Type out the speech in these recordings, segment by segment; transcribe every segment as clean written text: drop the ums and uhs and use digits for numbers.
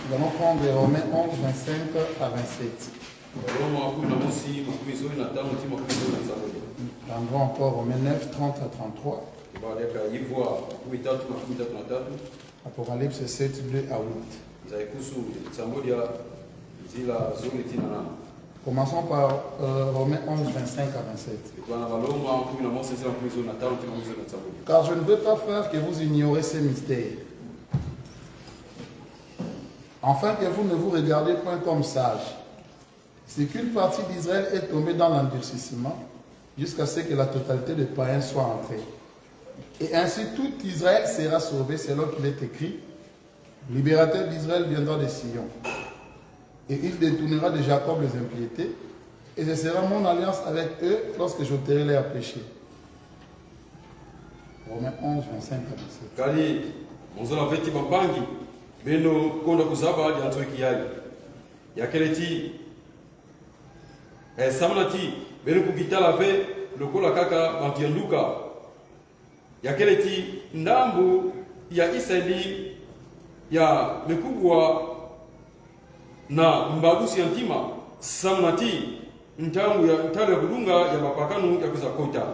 Nous allons prendre Romains 11, 25 à 27. Nous prendrons encore Romains 9, 30 à 33. Apocalypse 7, 2 à 8. Commençons par Romains 11, 25 à 27. Car je ne veux pas, frère, que vous ignorez ces mystères, afin que vous ne vous regardiez point comme sages. C'est qu'une partie d'Israël est tombée dans l'endurcissement, jusqu'à ce que la totalité des païens soit entrée. Et ainsi tout Israël sera sauvé, selon qu'il est écrit, libérateur d'Israël viendra de Sion. Et il détournera de Jacob les impiétés, et ce sera mon alliance avec eux lorsque j'ôterai leurs péchés. Romains 11, 25 à 27. Beno konda kuzaba di antoki yayi yakeleti samanati beno kukitala ve lokola kaka bantianduka yakeleti ndambu ya Israeli ya mekubwa na mbagusi yantima samanati ntangu ya kudunga ya mapakanu ya kuzakota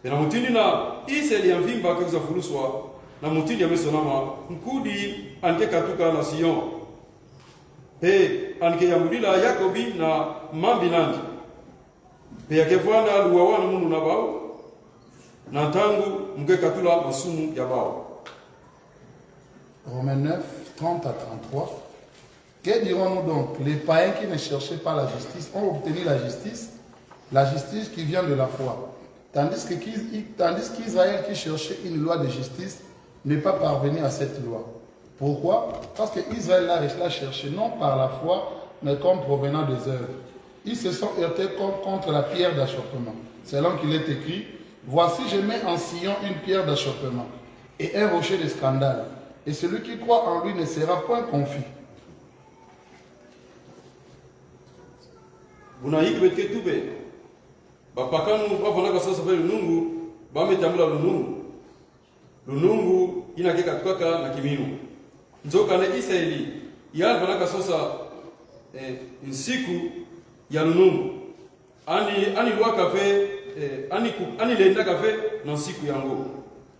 bena mutindi na Israeli ya mvimba kuza fuluswa na mutindi ya mesonama mkudi anke katuka na Sion pe anke yamudila Yakobi na mambi nandi pe yakefwana luwawana munu na bao na tangu mke katula masumu ya bao. Romains 9, 30 à 33. Que dirons-nous donc? Les païens qui ne cherchaient pas la justice ont obtenu la justice qui vient de la foi. Tandis qu'Israël qui cherchait une loi de justice n'est pas parvenu à cette loi. Pourquoi? Parce que Israël l'a cherché non par la foi, mais comme provenant des œuvres. Ils se sont heurtés contre la pierre d'achoppement. Selon qu'il est écrit, voici je mets en Sion une pierre d'achoppement et un rocher de scandale. Et celui qui croit en lui ne sera point confus. Lunungu inakeka tukaka na kiminu nzoka na Israeli yalvanaka sosa nsiku ya lunungu ani lwa kafe ani lenda kafe na nsiku yango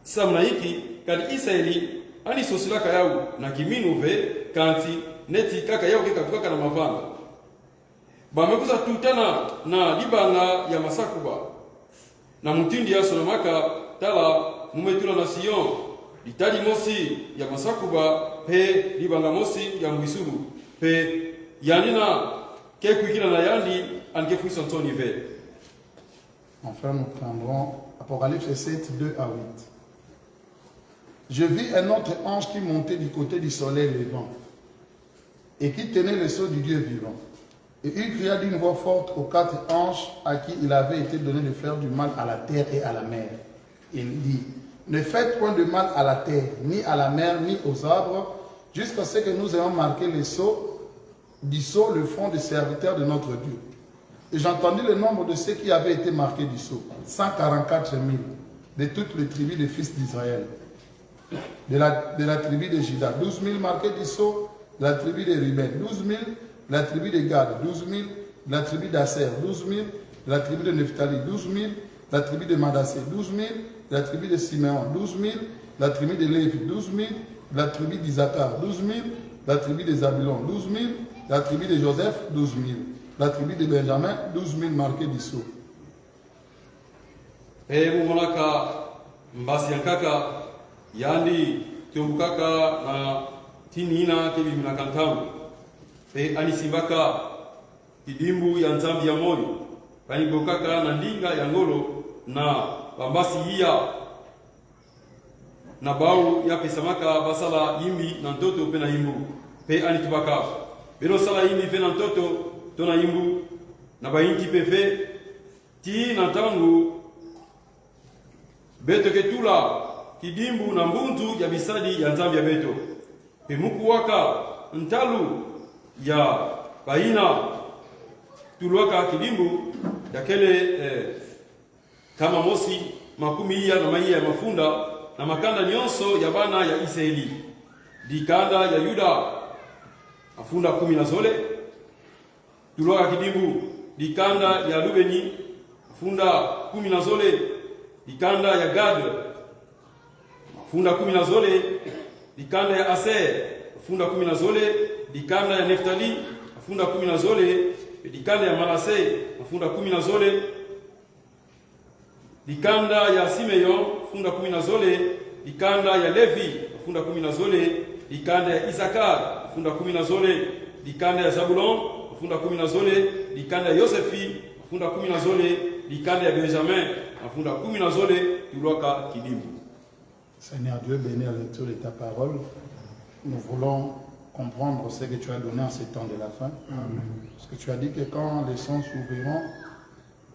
samna hiki kadi Israeli ani sosilaka yau na kiminu ve kanti neti kaka yau keka tukaka na mavanga bamekuza tutana na libanga ya masakuba na mutindi ya sonamaka tala mumetula na Sion litali mosi ya masakuba pe libanga mosi ya mwisuru pe yanina kekuikina na yandi ankefuisa ntoni ve. Enfin, nous prendrons Apocalypse 7, 2 à 8. Je vis un autre ange qui montait du côté du soleil levant et qui tenait le sceau du Dieu vivant. Et il cria d'une voix forte aux 4 anges à qui il avait été donné de faire du mal à la terre et à la mer. Il dit, ne faites point de mal à la terre, ni à la mer, ni aux arbres, jusqu'à ce que nous ayons marqué le sceau le front des serviteurs de notre Dieu. Et j'entendis le nombre de ceux qui avaient été marqués du sceau, 144 000, de toutes les tribus des fils d'Israël. De la tribu de Juda, 12 000 marqués du sceau, de la tribu de Ruben, 12 000, de la tribu de Gad, 12 000, de la tribu d'Aser, 12 000, de la tribu de Nephtali, 12 000, de la tribu de Manassé, 12 000, de la tribu de Siméon, 12 000, de la tribu de Lévi, 12 000, de la tribu d'Isaacar, 12 000, de la tribu de Zabulon, 12 000, de la tribu de Joseph, 12 000, de la tribu de Benjamin, 12 000 marqués du sceau. Mumonaka mbasiankaka yani tiongukaka na tinina kebimina kantamu pe anisimbaka kidimbu ya nzambi ya moyo panibokaka na ndinga ya ngolo na bambasi hiya na bau ya pesamaka basala yimbi na ntoto pe na yimbu pe anitubaka beno sala yimbi pe na ntoto to na yimbu na bayinti pe fe ti na tangu beto ketula kidimbu na mbunzu ya bisadi ya nzambi ya beto pe muku waka ntalu ya baina tulwaka kidimbu ya kele kama mosi makumi iya na maiya ya mafunda na makanda nyonso ya bana ya Israeli dikanda ya Yuda afunda 10 na zole. Tulwaka kidimbu likanda ya Lubeni afunda 10 na zole. Likanda ya Gad afunda 10 na zole. Likanda ya Aser afunda 10 na zole. Likanda ya Neftali afunda 10 na zole. Likanda ya Manase afunda 10 na zole. Likanda ya Simeon afunda 10 na zole. Likanda ya Levi afunda 10 na zole. Likanda ya Isakar afunda 10 na zole. Likanda ya Zabulon afunda 10 na zole. Likanda ya Yosefi afunda 10 na zole. Likanda ya Benjamin afunda 10 na zole. Tulwaka kidimbu. Seigneur Dieu, bénis la lecture de ta parole. Nous voulons comprendre ce que tu as donné en ces temps de la fin. Amen. Parce que tu as dit que quand les sons s'ouvriront,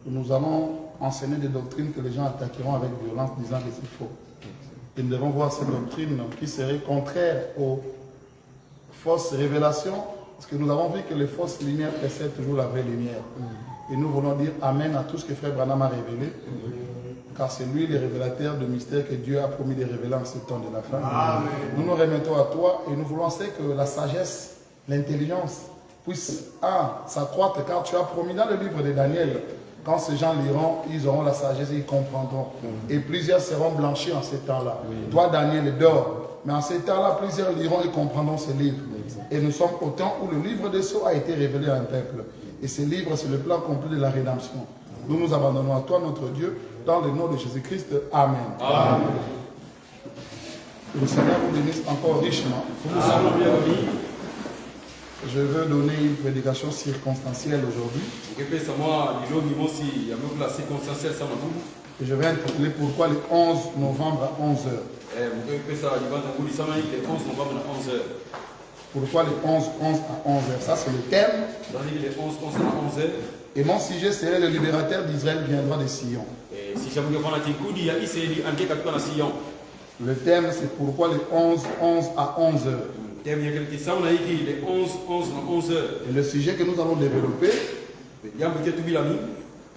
nous allons enseigner des doctrines que les gens attaqueront avec violence, disant que c'est faux. Et nous devons voir ces doctrines qui seraient contraires aux fausses révélations, parce que nous avons vu que les fausses lumières précèdent toujours la vraie lumière. Et nous voulons dire Amen à tout ce que Frère Branham a révélé, car c'est lui le révélateur de mystères que Dieu a promis de révéler en ce temps de la fin. Amen. Nous nous remettons à toi et nous voulons que la sagesse, l'intelligence puisse s'accroître, car tu as promis dans le livre de Daniel, quand ces gens liront, ils auront la sagesse et ils comprendront. Et plusieurs seront blanchis en ces temps-là. Toi, Daniel, dors. Mais en ces temps-là, plusieurs liront et comprendront ce livre. Et nous sommes au temps où le livre des sceaux a été révélé à un peuple. Et ce livre, c'est le plan complet de la rédemption. Nous nous abandonnons à toi, notre Dieu, dans le nom de Jésus-Christ. Amen. Amen. Le Seigneur vous bénisse encore richement. Je veux donner une prédication circonstancielle aujourd'hui. Et je vais intituler pourquoi le 11 novembre à 11h. Pourquoi le 11 à 11h? Ça, c'est le thème. Et mon sujet serait le libérateur d'Israël viendra de Sion. Le thème, c'est pourquoi le 11 à 11h. Et le sujet que nous allons développer,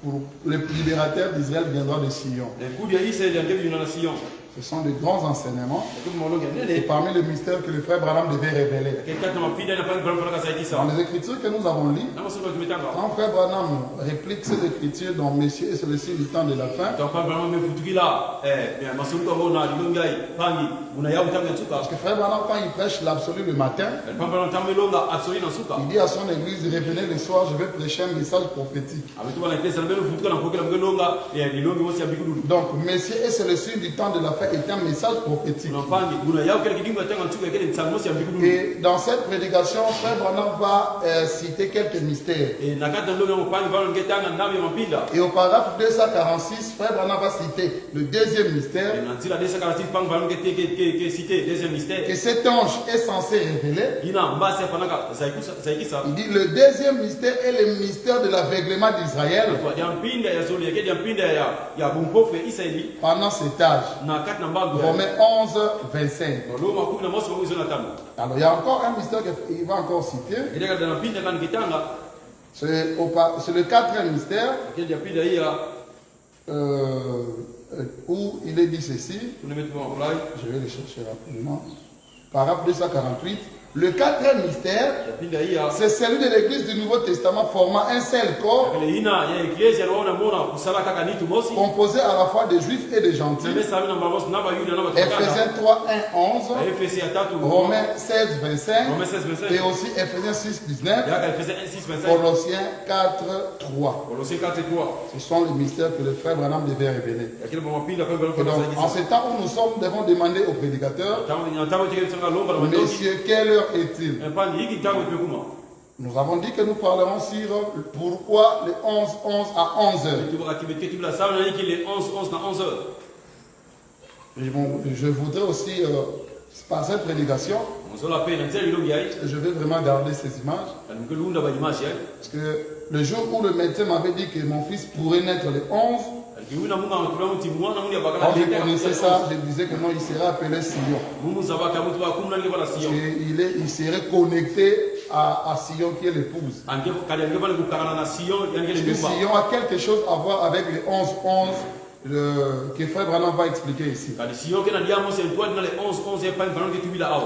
pour le libérateur d'Israël viendra de Sion. Ce sont de grands enseignements. Et parmi les mystères que le frère Branham devait révéler. Dans les écritures que nous avons lues, quand frère Branham réplique ces écritures dans Messieurs et c'est le signe du temps de la fin. Parce que frère Branham, quand il prêche l'absolu le matin, il dit à son église, revenez le soir, je vais prêcher un message prophétique. Donc, Messieurs et c'est le signe du temps de la fin est un message prophétique. Et dans cette prédication, frère Branham va citer quelques mystères. Et au paragraphe 246, frère Branham va citer le deuxième mystère. Que cet ange est censé révéler. Il dit le deuxième mystère est le mystère de l'aveuglement d'Israël. Pendant cet âge. Romains 11, 25. Alors il y a encore un mystère qu'il va encore citer. C'est le quatrième mystère où il est dit ceci. Je vais le chercher rapidement. Paragraphe 248. Le quatrième mystère, c'est celui de l'église du Nouveau Testament formant un seul corps, composé à la fois des juifs et des gentils. Ephésiens 3, 1, 11, Romains 16, 25, et aussi Ephésiens 6, 19, Colossiens 4, 3. Ce sont les mystères que le frère Branham devait révéler. Et donc, en ce temps où nous sommes, nous devons demander au prédicateur, messieurs, quelle heure est-il? Nous avons dit que nous parlerons sur pourquoi le 11 à 11h. Je voudrais aussi, par cette prédication, je vais vraiment garder ces images. Parce que le jour où le médecin m'avait dit que mon fils pourrait naître le 11, quand je connaissais ça, je disais que non, il serait appelé Sion. Il serait connecté à Sion qui est l'épouse. Parce que Sion a quelque chose à voir avec les 11-11 que Frère Branham va expliquer ici.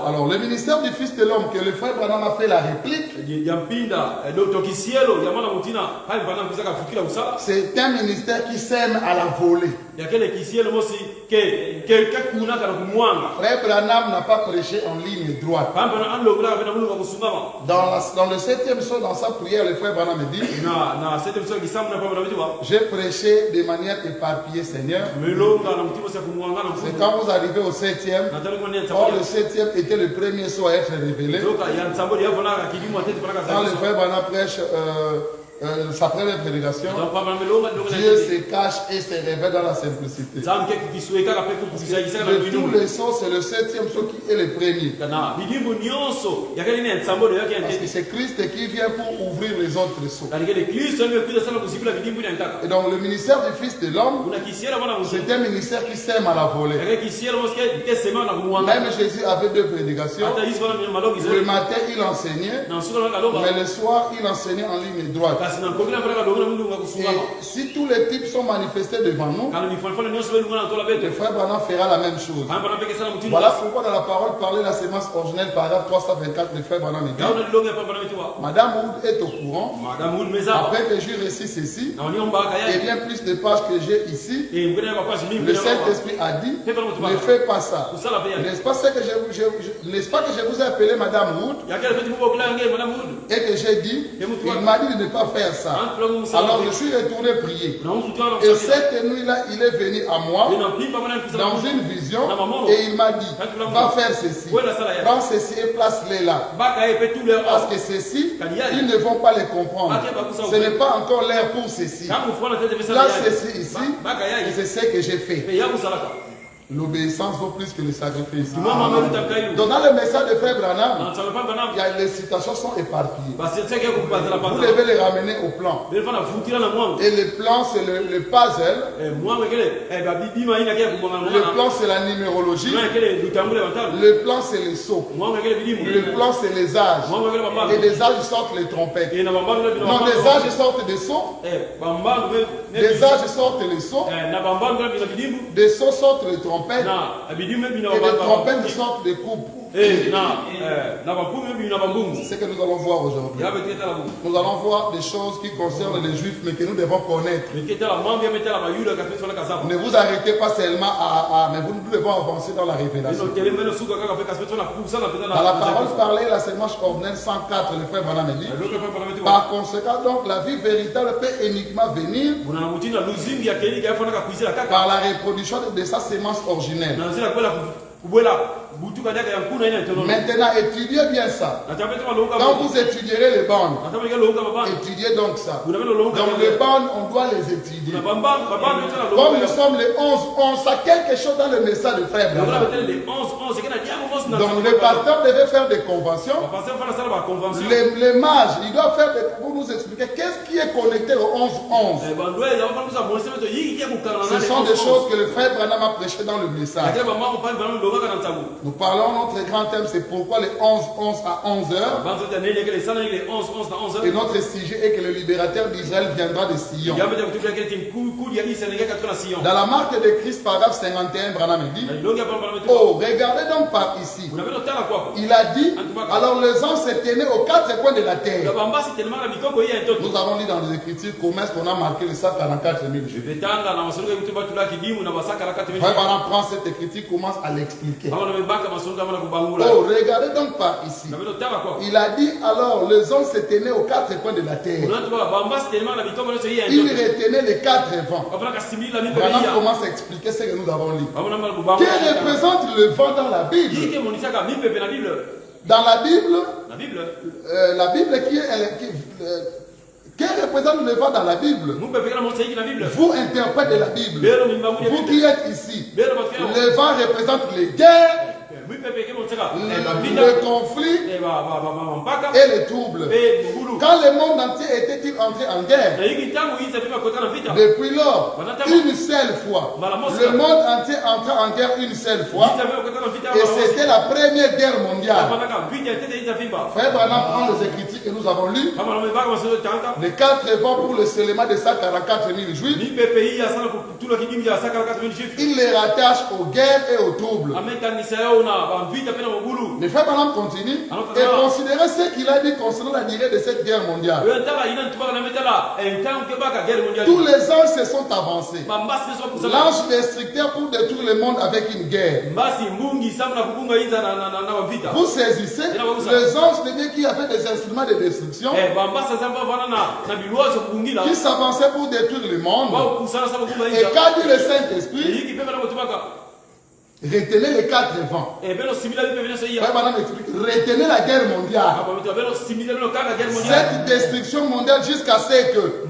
Alors, le ministère du Fils de l'homme, que le Frère Branham a fait la réplique, c'est un ministère qui sème à la volée. Frère Branham n'a pas prêché en ligne droite. Dans le 7e psaume, dans sa prière, le Frère Branham dit: j'ai prêché de manière éparpillée, Seigneur. C'est quand vous arrivez au 7e, or le 7e était le premier sceau à être révélé. Quand le Frère Branham prêche sa première prédication, Dieu se cache et se révèle dans la simplicité. De tous les sceaux, c'est le 7e sceau qui est le premier. Parce que c'est Christ qui vient pour ouvrir les autres sceaux. Et donc le ministère du Fils de l'homme, c'est un ministère qui sème à la volée. Même Jésus avait 2 prédications. Le matin, il enseignait, mais le soir, il enseignait en ligne droite. Et si tous les types sont manifestés devant nous, le Frère Branham fera la même chose. Voilà pourquoi dans la parole parler la sémence originelle, paragraphe 324, le Frère Branham dit: Madame Wood est au courant, après que j'ai réussi ceci, et bien plus de pages que j'ai ici, le Saint-Esprit a dit: ne fais pas ça. N'est-ce pas que je vous ai appelé Madame Wood, et que j'ai dit, il m'a dit de ne pas faire ça. Alors je suis retourné prier. Et cette nuit-là, il est venu à moi dans une vision et il m'a dit: va faire ceci, prends ceci et place-les là. Parce que ceci, ils ne vont pas les comprendre. Ce n'est pas encore l'heure pour ceci. Là, ceci ici, et c'est ce que j'ai fait. L'obéissance vaut plus que le sacrifice. Donc dans le message de Frère Branham, les citations sont éparpillées. Vous devez les ramener au plan. Et le plan, c'est le puzzle. Le plan, c'est la numérologie. Le plan, c'est les sceaux. Le plan, c'est les âges. Et des âges sortent les trompettes. Non, des âges sortent des sceaux. Des âges sortent les sceaux. Des sceaux sortent les trompettes. Et des trompettes sortent des coupes. C'est ce que nous allons voir aujourd'hui. Nous allons voir des choses qui concernent les Juifs, mais que nous devons connaître. Ne vous arrêtez pas seulement mais nous devons avancer dans la révélation. Dans la parole parlée, la sémence ordinaire 104, le Frère Branham dit: par conséquent, donc, la vie véritable peut uniquement venir par la reproduction de sa sémence originelle. Maintenant, étudiez bien ça. Quand vous étudierez les bandes, étudiez donc ça. Donc les bandes, on doit les étudier. Comme nous sommes les 11, ça quelque chose dans le message de Frère Branham. Donc le pasteur devait faire des conventions. Les mages, ils doivent faire pour nous expliquer qu'est-ce qui est connecté au 11-11. Ce sont des choses que le Frère Branham a prêché dans le message. Nous parlons, notre grand thème, c'est pourquoi les 11-11 à 11 heures. Et notre sujet est que le libérateur d'Israël viendra de Sion. Dans la marque de Christ, paragraphe 51, Branham dit: oh, regardez donc par ici. Il a dit: alors les anges se tenaient aux 4 coins de la terre. Nous avons lu dans les Écritures comment est-ce qu'on a marqué les 144 000 Juifs. Frère Branham prend cette écriture, commence à l'expliquer. Oh, regardez donc par ici. Il a dit: alors les hommes se tenaient aux 4 coins de la terre. Il retenait les 4 vents. Branham commence à expliquer ce que nous avons lu. Que représente le vent dans la Bible? Dans la Bible, la Bible que représente le vent dans la Bible? Vous interprétez la Bible. Vous qui êtes ici, le vent représente les guerres, le conflit, et les troubles. Quand le monde entier était-il entré en guerre? Depuis lors, une seule fois, le monde entier entra en guerre une seule fois, et c'était la première guerre mondiale. Frère Branham prend les écritures que nous avons lues, les 4 vents pour le scellement de 144 000 juifs, il les rattache aux guerres et aux troubles. Le frère Branham continue et considérez ce qu'il a dit concernant la durée de cette guerre mondiale. Tous les anges se sont avancés. L'ange destructeur pour détruire le monde avec une guerre. Vous saisissez, les anges de Dieu qui avaient des instruments de destruction, qui s'avançaient pour détruire le monde. Et qu'a dit le Saint-Esprit? Retenez les 4 vents. Frère Branham explique, retenez la guerre mondiale. Cette destruction mondiale jusqu'à ce que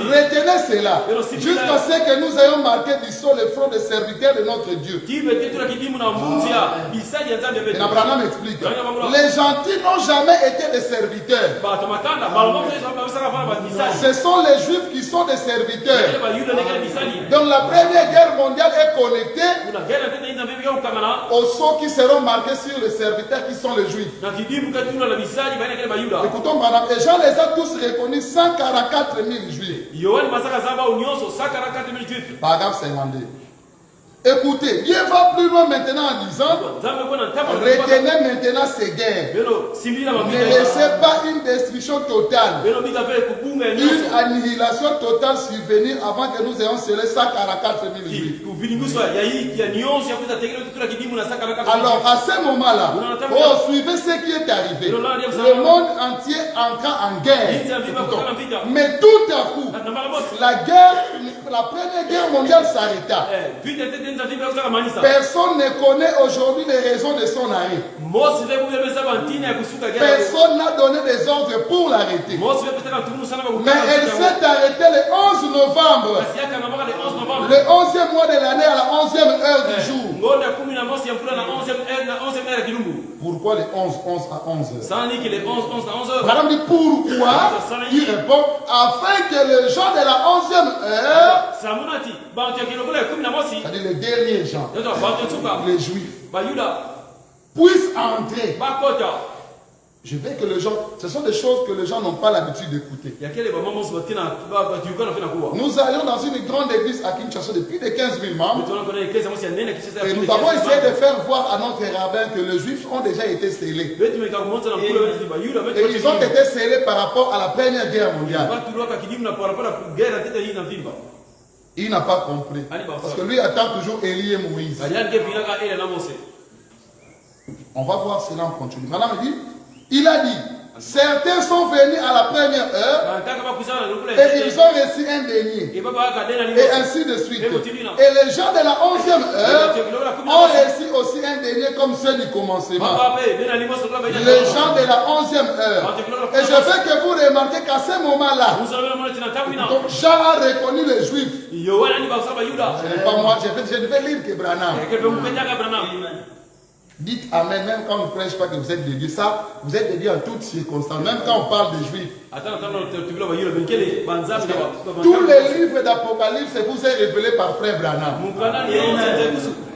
retenez cela. Jusqu'à ce que nous ayons marqué du sol le front des serviteurs de notre Dieu. Et Branham explique, les gentils n'ont jamais été des serviteurs. Ce sont les juifs qui sont des serviteurs. Donc la première guerre mondiale est connectée aux sceaux qui seront marqués sur les serviteurs qui sont les juifs. Écoutons Branham, et Jean les a tous reconnus, 144 000 juifs. Paragraphe 52. Écoutez, Dieu va plus loin maintenant en disant, retenez maintenant ces guerres. Ne laissez pas une destruction totale, une annihilation totale survenir avant que nous ayons scellé 144 000 juifs. Alors à ce moment-là, suivez ce qui est arrivé. Le monde entier entra en guerre. Mais tout à coup, la première guerre mondiale s'arrêta. Personne ne connaît aujourd'hui les raisons de son arrêt. Personne n'a donné des ordres pour l'arrêter. Mais elle s'est arrêtée le 11 novembre. Le 11e mois de l'année à la 11e heure du jour. Pourquoi les 11 à 11 heures? Madame dit pourquoi? Il répond afin que les gens de la 11e heure, c'est-à-dire les derniers gens, les juifs, puissent entrer. Je veux que les gens, ce sont des choses que les gens n'ont pas l'habitude d'écouter. Nous allions dans une grande église à Kinshasa depuis de 15 000 membres. Et nous avons essayé de faire voir à notre rabbin que les juifs ont déjà été scellés. Et ils ont été scellés par rapport à la première guerre mondiale. Il n'a pas compris. Parce que lui attend toujours Élie et Moïse. On va voir cela en continu. Madame dit, il a dit, certains sont venus à la première heure et ils ont reçu un denier. Et ainsi de suite. Et les gens de la 11e heure ont reçu aussi un denier comme ceux du commencement. Les gens de la 11e heure. Et je veux que vous remarquez qu'à ce moment-là, Jean a reconnu les Juifs. Ce n'est pas moi, je devais lire que Branham. Dites Amen, même quand on ne prêche pas que vous êtes de Dieu. Ça, vous êtes de Dieu en toutes circonstances. Même quand on parle des Juifs. Tous les livres d'Apocalypse vous est révélé par Frère Branham.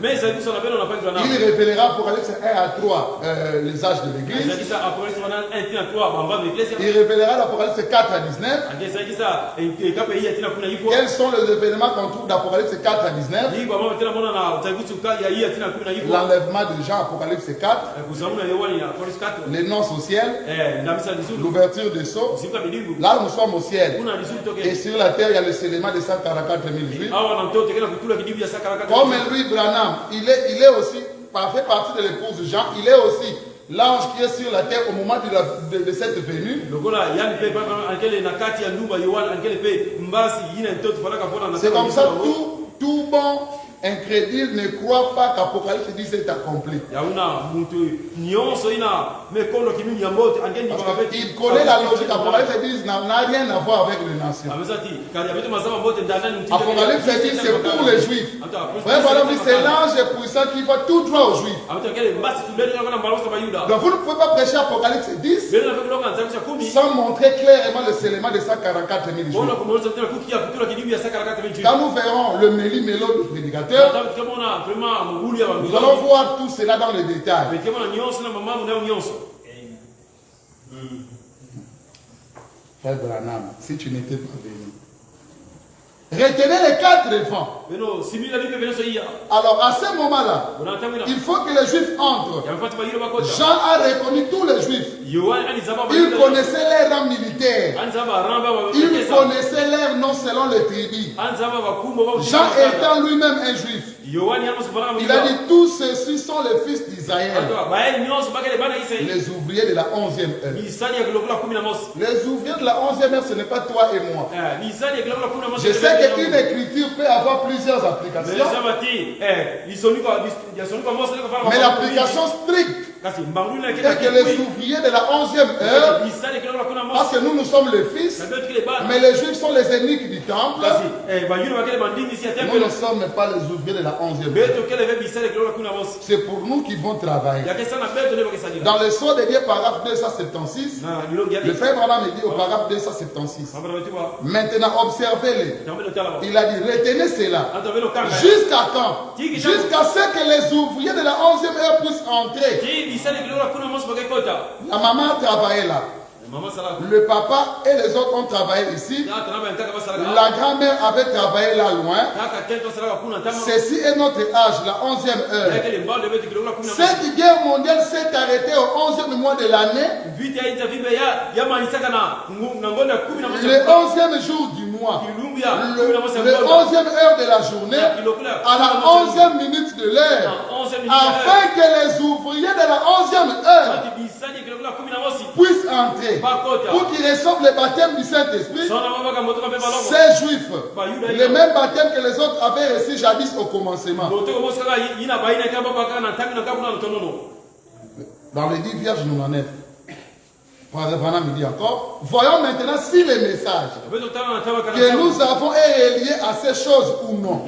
Il révélera Apocalypse 1 à 3 les âges de l'Église. Il révélera l'Apocalypse 4 à 19. Quels sont les événements qu'on trouve d'Apocalypse 4 à 19? L'enlèvement de Jean, Apocalypse 4. Les noces au ciel. L'ouverture des sceaux. Là nous sommes au ciel. Et sur la terre il y a le scellement de 144 000 juifs. Comme lui Branham, il est aussi, fait partie de l'épouse de Jean, il est aussi l'ange qui est sur la terre au moment de cette venue. C'est comme ça, tout bon incrédule ne croit pas qu'Apocalypse 10 est accompli. Parce qu'il connaît la logique. Apocalypse 10 n'a rien à voir avec les nations. Apocalypse 10 c'est pour les Juifs. Frère Branham dit c'est l'ange puissant qui va tout droit aux Juifs. Donc vous ne pouvez pas prêcher Apocalypse 10 sans montrer clairement le scellement de 144 000 Juifs. Quand nous verrons le méli-mélo du prédicateur, nous allons voir tout cela dans le détail. Frère Branham, si tu n'étais pas venu, retenez les 4 évents. Alors à ce moment-là, il faut que les Juifs entrent. Jean a reconnu tous les Juifs. Il connaissait leur rang militaire. Il connaissait leur nom selon les tribus. Jean étant lui-même un Juif, il a dit tous ceux-ci sont les fils d'Israël. Les ouvriers de la 11e heure. Les ouvriers de la 11e heure, ce n'est pas toi et moi. Je sais qu'une écriture peut avoir plusieurs applications. Mais l'application stricte est que les ouvriers de la 11e heure, parce que nous sommes les fils, mais les Juifs sont les ennemis du temple. Nous ne sommes pas les ouvriers de la 11e heure. C'est pour nous qui vont travailler. Dans le sort de Dieu, paragraphe 276, le frère Branham dit au paragraphe 276, maintenant observez-les. Il a dit retenez cela. Jusqu'à quand? Jusqu'à ce que les ouvriers de la 11e heure puissent entrer. La maman travaillait là. Le papa et les autres ont travaillé ici. La grand-mère avait travaillé là loin. Ceci est notre âge, la 11e heure. Cette guerre mondiale s'est arrêtée au 11e mois de l'année. Le 11e jour du mois. Le 11e heure de la journée. À la 11e minute de l'heure. Afin que les ouvriers de la 11e heure puissent entrer. Pour qu'ils reçoivent le baptême du Saint-Esprit, ces Juifs, le même baptême que les autres avaient reçu jadis au commencement. Dans le 10 Vierge 99, Branham me dit encore, voyons maintenant si les messages que nous avons est relié à ces choses ou non.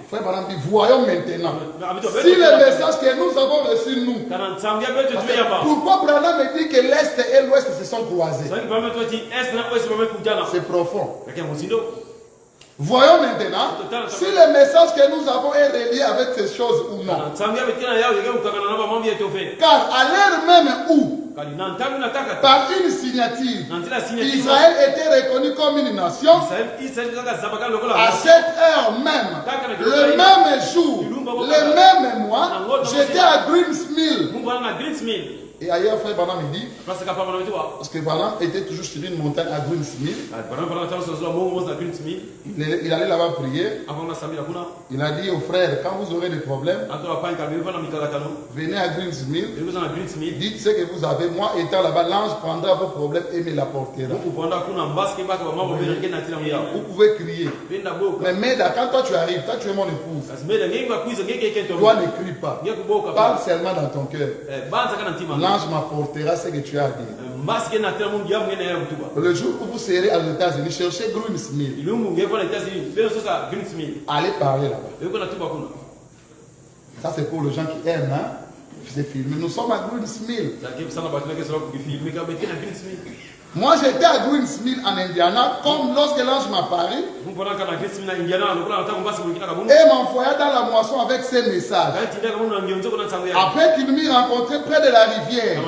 Frère Branham dit, voyons maintenant si les messages que nous avons reçus nous. Pourquoi Branham me dit que l'Est et l'Ouest se sont croisés? C'est profond. Voyons maintenant si le message que nous avons est relié avec ces choses ou non. Car à l'heure même où, par une signature, Israël était reconnu comme une nation, à cette heure même, le même jour, le même mois, j'étais à Greensmill. Et ailleurs, frère Branham dit, parce que Branham était toujours sur une montagne à Greensmill. Il allait là-bas prier. Il a dit aux frères, quand vous aurez des problèmes, venez à Greensmill. Dites ce que vous avez. Moi, étant là-bas, l'ange prendra vos problèmes et me l'apportera. Vous pouvez crier. Mais quand toi tu arrives, toi tu es mon épouse. Toi ne crie pas. Parle seulement dans ton cœur. L'ange m'apportera ce que tu as à dire. Le jour où vous serez aux États-Unis, cherchez Greensmill. Allez parler là-bas. Ça c'est pour les gens qui aiment, hein? C'est filmé. Nous sommes à Greensmill. Moi j'étais à Greensmill en Indiana, comme lorsque l'ange m'apparut et m'envoya dans la moisson avec ses messages. Après qu'il m'y rencontré près de la rivière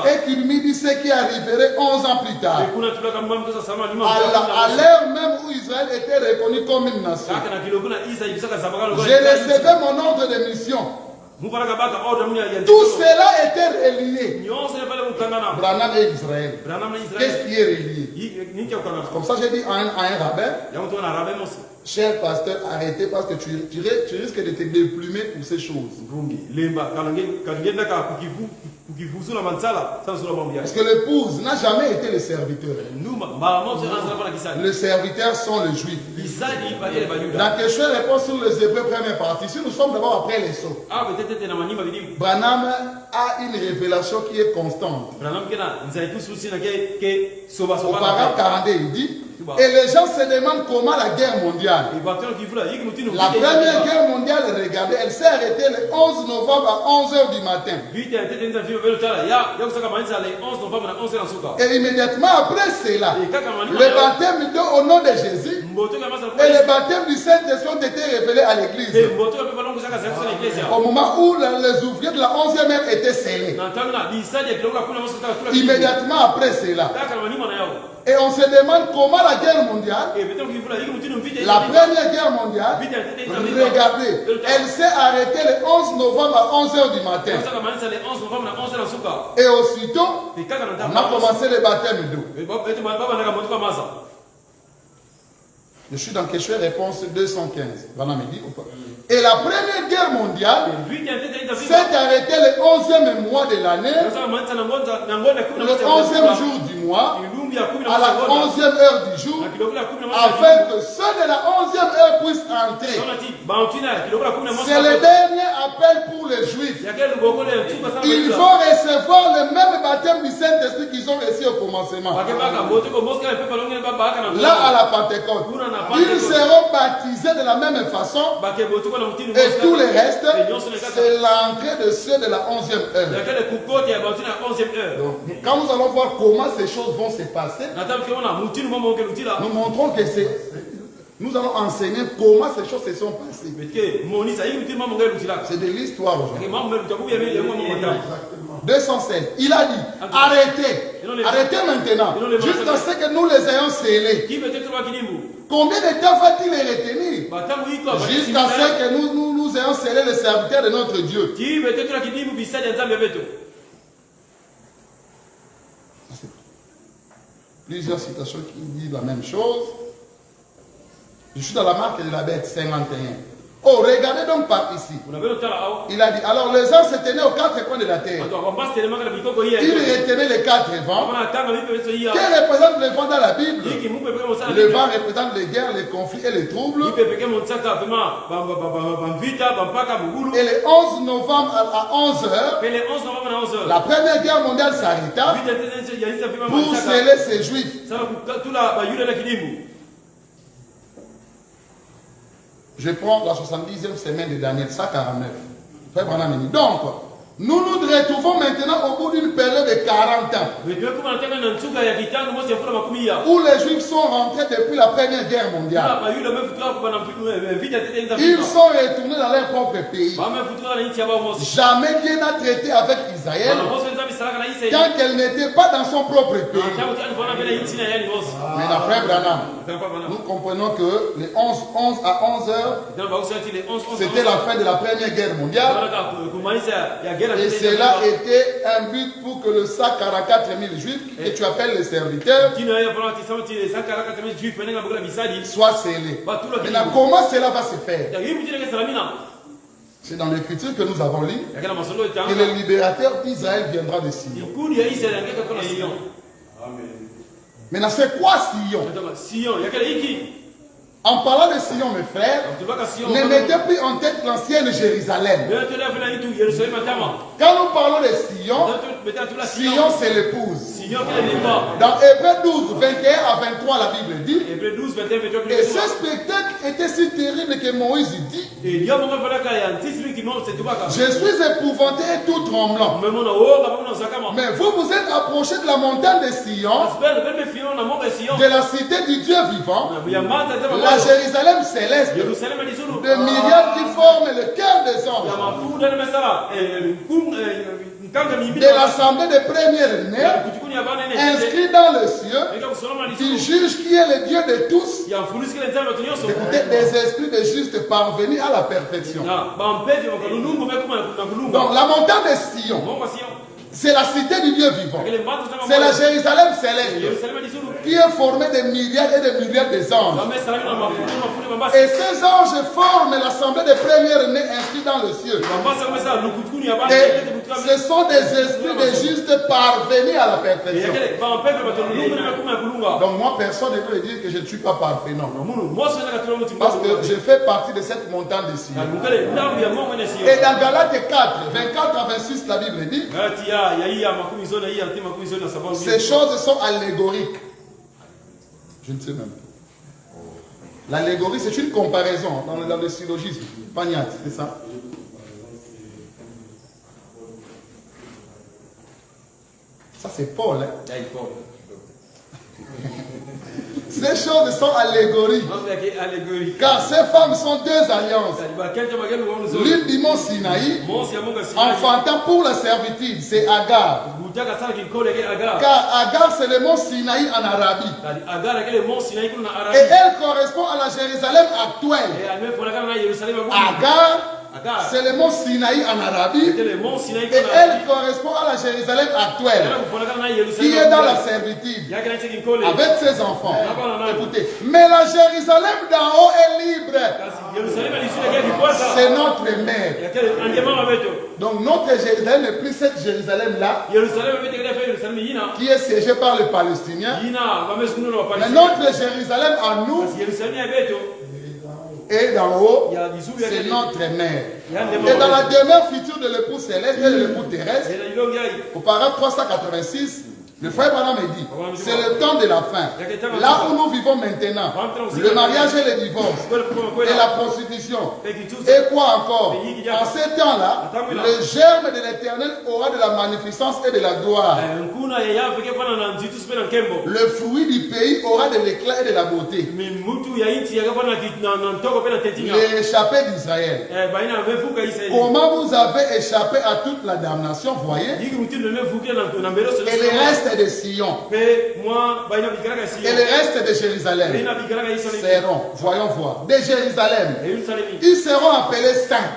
et qu'il m'y dit ce qui arriverait 11 ans plus tard, à l'heure même où Israël était reconnu comme une nation, j'ai recevé mon ordre de mission. Tout cela était relié. Branham et Israël. Qu'est-ce qui est relié? Comme ça, j'ai dit à un rabbin, cher pasteur, arrêtez parce que tu risques de te déplumer pour ces choses. Parce que l'épouse n'a jamais été le serviteur. Les serviteurs sont les Juifs. Dans question réponse sur les Hébreux première partie. Si nous sommes d'abord après les sceaux. Branham a une révélation qui est constante. Au paragraphe 42, il dit, et les gens se demandent comment la guerre mondiale. La première guerre mondiale, regardez, elle s'est arrêtée le 11 novembre à 11h du matin. Et immédiatement après cela, le baptême d'eau au nom de Jésus et le baptême du Saint-Esprit ont été révélés à l'église. Au moment où les ouvriers de la 11e heure étaient scellés. Immédiatement après cela. Et on se demande comment la guerre mondiale, la première guerre mondiale, regardez, elle s'est arrêtée le 11 novembre à 11h du matin. Et aussitôt, on a commencé le baptême d'eau. Je suis dans question réponse 215. Voilà, me dit ou pas? Et la première guerre mondiale s'est arrêtée le 11e mois de l'année, le 11e jour du mois, à la 11e heure du jour, afin que ceux de la 11e heure puissent entrer. C'est le dernier appel pour les Juifs. Ils vont recevoir le même baptême du Saint-Esprit qu'ils ont reçu au commencement. Là, à la Pentecôte, ils seront baptisés de la même façon. Et tout le reste, c'est l'entrée de ceux de la 11e heure. Donc, quand nous allons voir comment ces choses vont se passer, nous montrons que c'est... Nous allons enseigner comment ces choses se sont passées. C'est de l'histoire aujourd'hui. 216. Il a dit, arrêtez. Arrêtez maintenant. Jusqu'à ce que nous les ayons scellés. Combien de temps va-t-il les retenir? Jusqu'à ce que nous ayons scellé les serviteurs de notre Dieu. Plusieurs citations qui disent la même chose. Je suis dans la marque de la bête 51. Oh, regardez donc par ici. Il a dit, alors les gens se tenaient aux quatre coins de la terre. Ils retenaient les quatre vents. Quel représente le vent dans la Bible? Le vent représente les guerres, les conflits et les troubles. Et le 11 novembre à 11h, la première guerre mondiale s'arrêta pour sceller ces Juifs. Je prends la 70e semaine de Daniel, 149. Donc, nous nous retrouvons maintenant au bout d'une période de 40 ans. Où les Juifs sont rentrés depuis la première guerre mondiale. Ils sont retournés dans leur propre pays. Jamais Dieu n'a traité avec Israël tant qu'elle n'était pas dans son propre pays. Mais la frère Branham, nous comprenons que les 11 à 11h, c'était la fin de la première guerre mondiale. Et cela était un but pour que le 144 000 Juifs, que tu appelles les serviteurs, soient scellés. Maintenant, comment cela va se faire? C'est dans l'écriture que nous avons lu que le libérateur d'Israël viendra de Sion. Maintenant, c'est quoi Sion? En parlant de Sion, mes frères, ne mettez plus en tête l'ancienne Jérusalem. Quand nous parlons de Sion, Sion c'est l'épouse. Dans Hébreux 12, 21 à 23, la Bible dit, et ce spectacle était si terrible que Moïse dit, je suis épouvanté et tout tremblant. Mais vous vous êtes approché de la montagne de Sion, de la cité du Dieu vivant, la Jérusalem céleste, de myriades qui forment le cœur des anges, de l'assemblée des premiers-nés, inscrit dans le cieux, qui juge qui est le Dieu de tous, écoutez, des esprits de justes parvenus à la perfection. Donc la montagne de Sion, c'est la cité du Dieu vivant. C'est la Jérusalem céleste. qui est formé de myriades et de myriades d'anges. Et ces anges forment l'assemblée des premiers-nés inscrits dans le ciel. Et ce sont des esprits de justes parvenus à la perfection. Donc moi, personne ne peut dire que je ne suis pas parfait, non. Parce que je fais partie de cette montagne de Sion. Et dans Galates 4, 24 à 26, la Bible dit, ces choses sont allégoriques. Je ne sais même pas. L'allégorie, c'est une comparaison dans le syllogisme. Pagnat, c'est ça? Ça, c'est Paul. Hein? Ces choses sont allégoriques. Car ces femmes sont deux alliances. L'une du mont Sinaï, enfantant pour la servitude, c'est Agar. Car Agar, c'est le mont Sinaï en Arabie. Et elle correspond à la Jérusalem actuelle. Agar, c'est le mont Sinaï en Arabie. Et elle correspond à la Jérusalem actuelle, qui est dans la servitude, avec ses enfants. Écoutez, mais la Jérusalem d'en haut est libre. C'est notre mère. Donc notre Jérusalem n'est plus cette Jérusalem-là, qui est siégée par les Palestiniens. Mais notre Jérusalem en nous, et d'en haut, c'est notre mère. Et dans la demeure future de l'époux céleste et de l'époux terrestre, au paragraphe 386, le frère Branham dit, c'est le temps de la fin. Là où nous vivons maintenant, le mariage et le divorce, et la prostitution, et quoi encore? En ces temps-là, le germe de l'éternel aura de la magnificence et de la gloire. Le fruit du pays aura de l'éclat et de la beauté. Les échappés d'Israël. Comment vous avez échappé à toute la damnation, voyez? Et les restes de Sion et le reste de Jérusalem seront, voyons voir, de Jérusalem, ils seront appelés saints.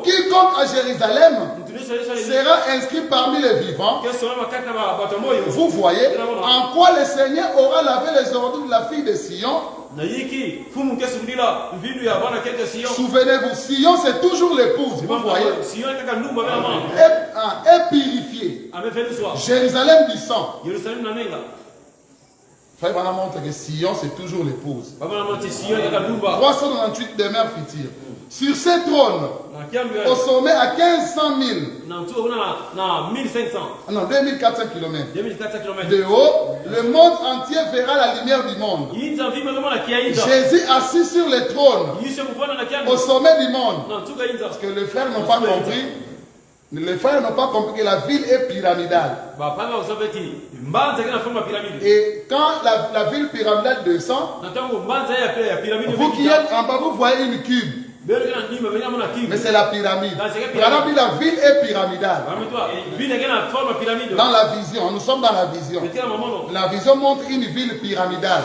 Quiconque à Jérusalem sera inscrit parmi les vivants. Vous voyez en quoi le Seigneur aura lavé les ordures de la fille de Sion. Souvenez-vous, Sion c'est toujours l'épouse, vous voyez, est purifiée. Jérusalem du sang. Frère Branham montre que Sion c'est toujours l'épouse. 398 demeures futures. Sur ces trônes, au sommet à 1500 000. Non, 2400 km. De haut, le monde entier verra la lumière du monde. Jésus assis sur le trône, au sommet du monde. Parce que les frères n'ont pas compris. Les frères n'ont pas compris que la ville est pyramidale. Et quand la ville pyramidale descend, vous qui êtes en bas, vous voyez une cube. Mais c'est la pyramide. La ville est pyramidale. Dans la vision, nous sommes dans la vision. La vision montre une ville pyramidale.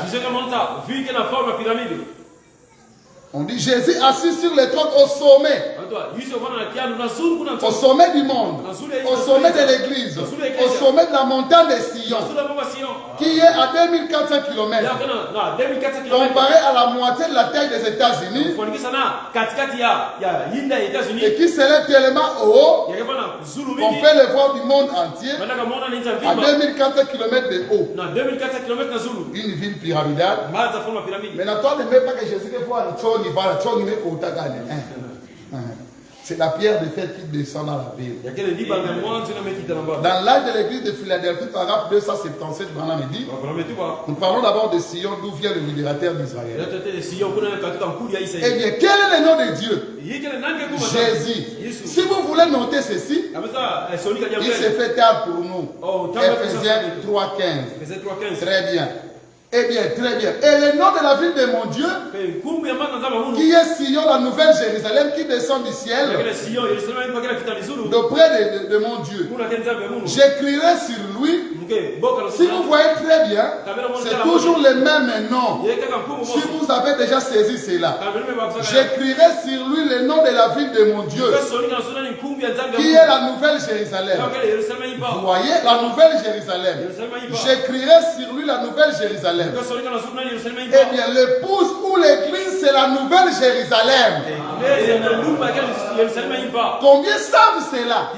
On dit Jésus assis sur le trône au sommet. Au sommet du monde. Au sommet de l'église. Au sommet de la montagne de Sion. Qui est à 2400 km. Comparé à la moitié de la taille des États-Unis. Et qui serait tellement haut qu'on peut le voir du monde entier. À 2400 km de haut. Une ville pyramidale. Maintenant, toi ne mets pas que Jésus que voit le trône. C'est la pierre de fête qui descend dans la ville. Dans l'âge de l'église de Philadelphie, paragraphe 277, Branham dit, nous parlons d'abord de Sion, d'où vient le libérateur d'Israël. Eh bien, quel est le nom de Dieu? Jésus. Si vous voulez noter ceci, il s'est fait tard pour nous. Ephésiens 3:15. Très bien. Eh bien, très bien. Et le nom de la ville de mon Dieu, qui est Sion, la nouvelle Jérusalem, qui descend du ciel, d'auprès de mon Dieu. J'écrirai sur lui Si vous voyez très bien, c'est toujours les mêmes noms. Si vous avez déjà saisi cela, j'écrirai sur lui le nom de la ville de mon Dieu, qui est la Nouvelle Jérusalem. Vous voyez, la Nouvelle Jérusalem. J'écrirai sur lui la Nouvelle Jérusalem. Eh bien, l'épouse ou l'église, c'est la Nouvelle Jérusalem. Combien savent cela?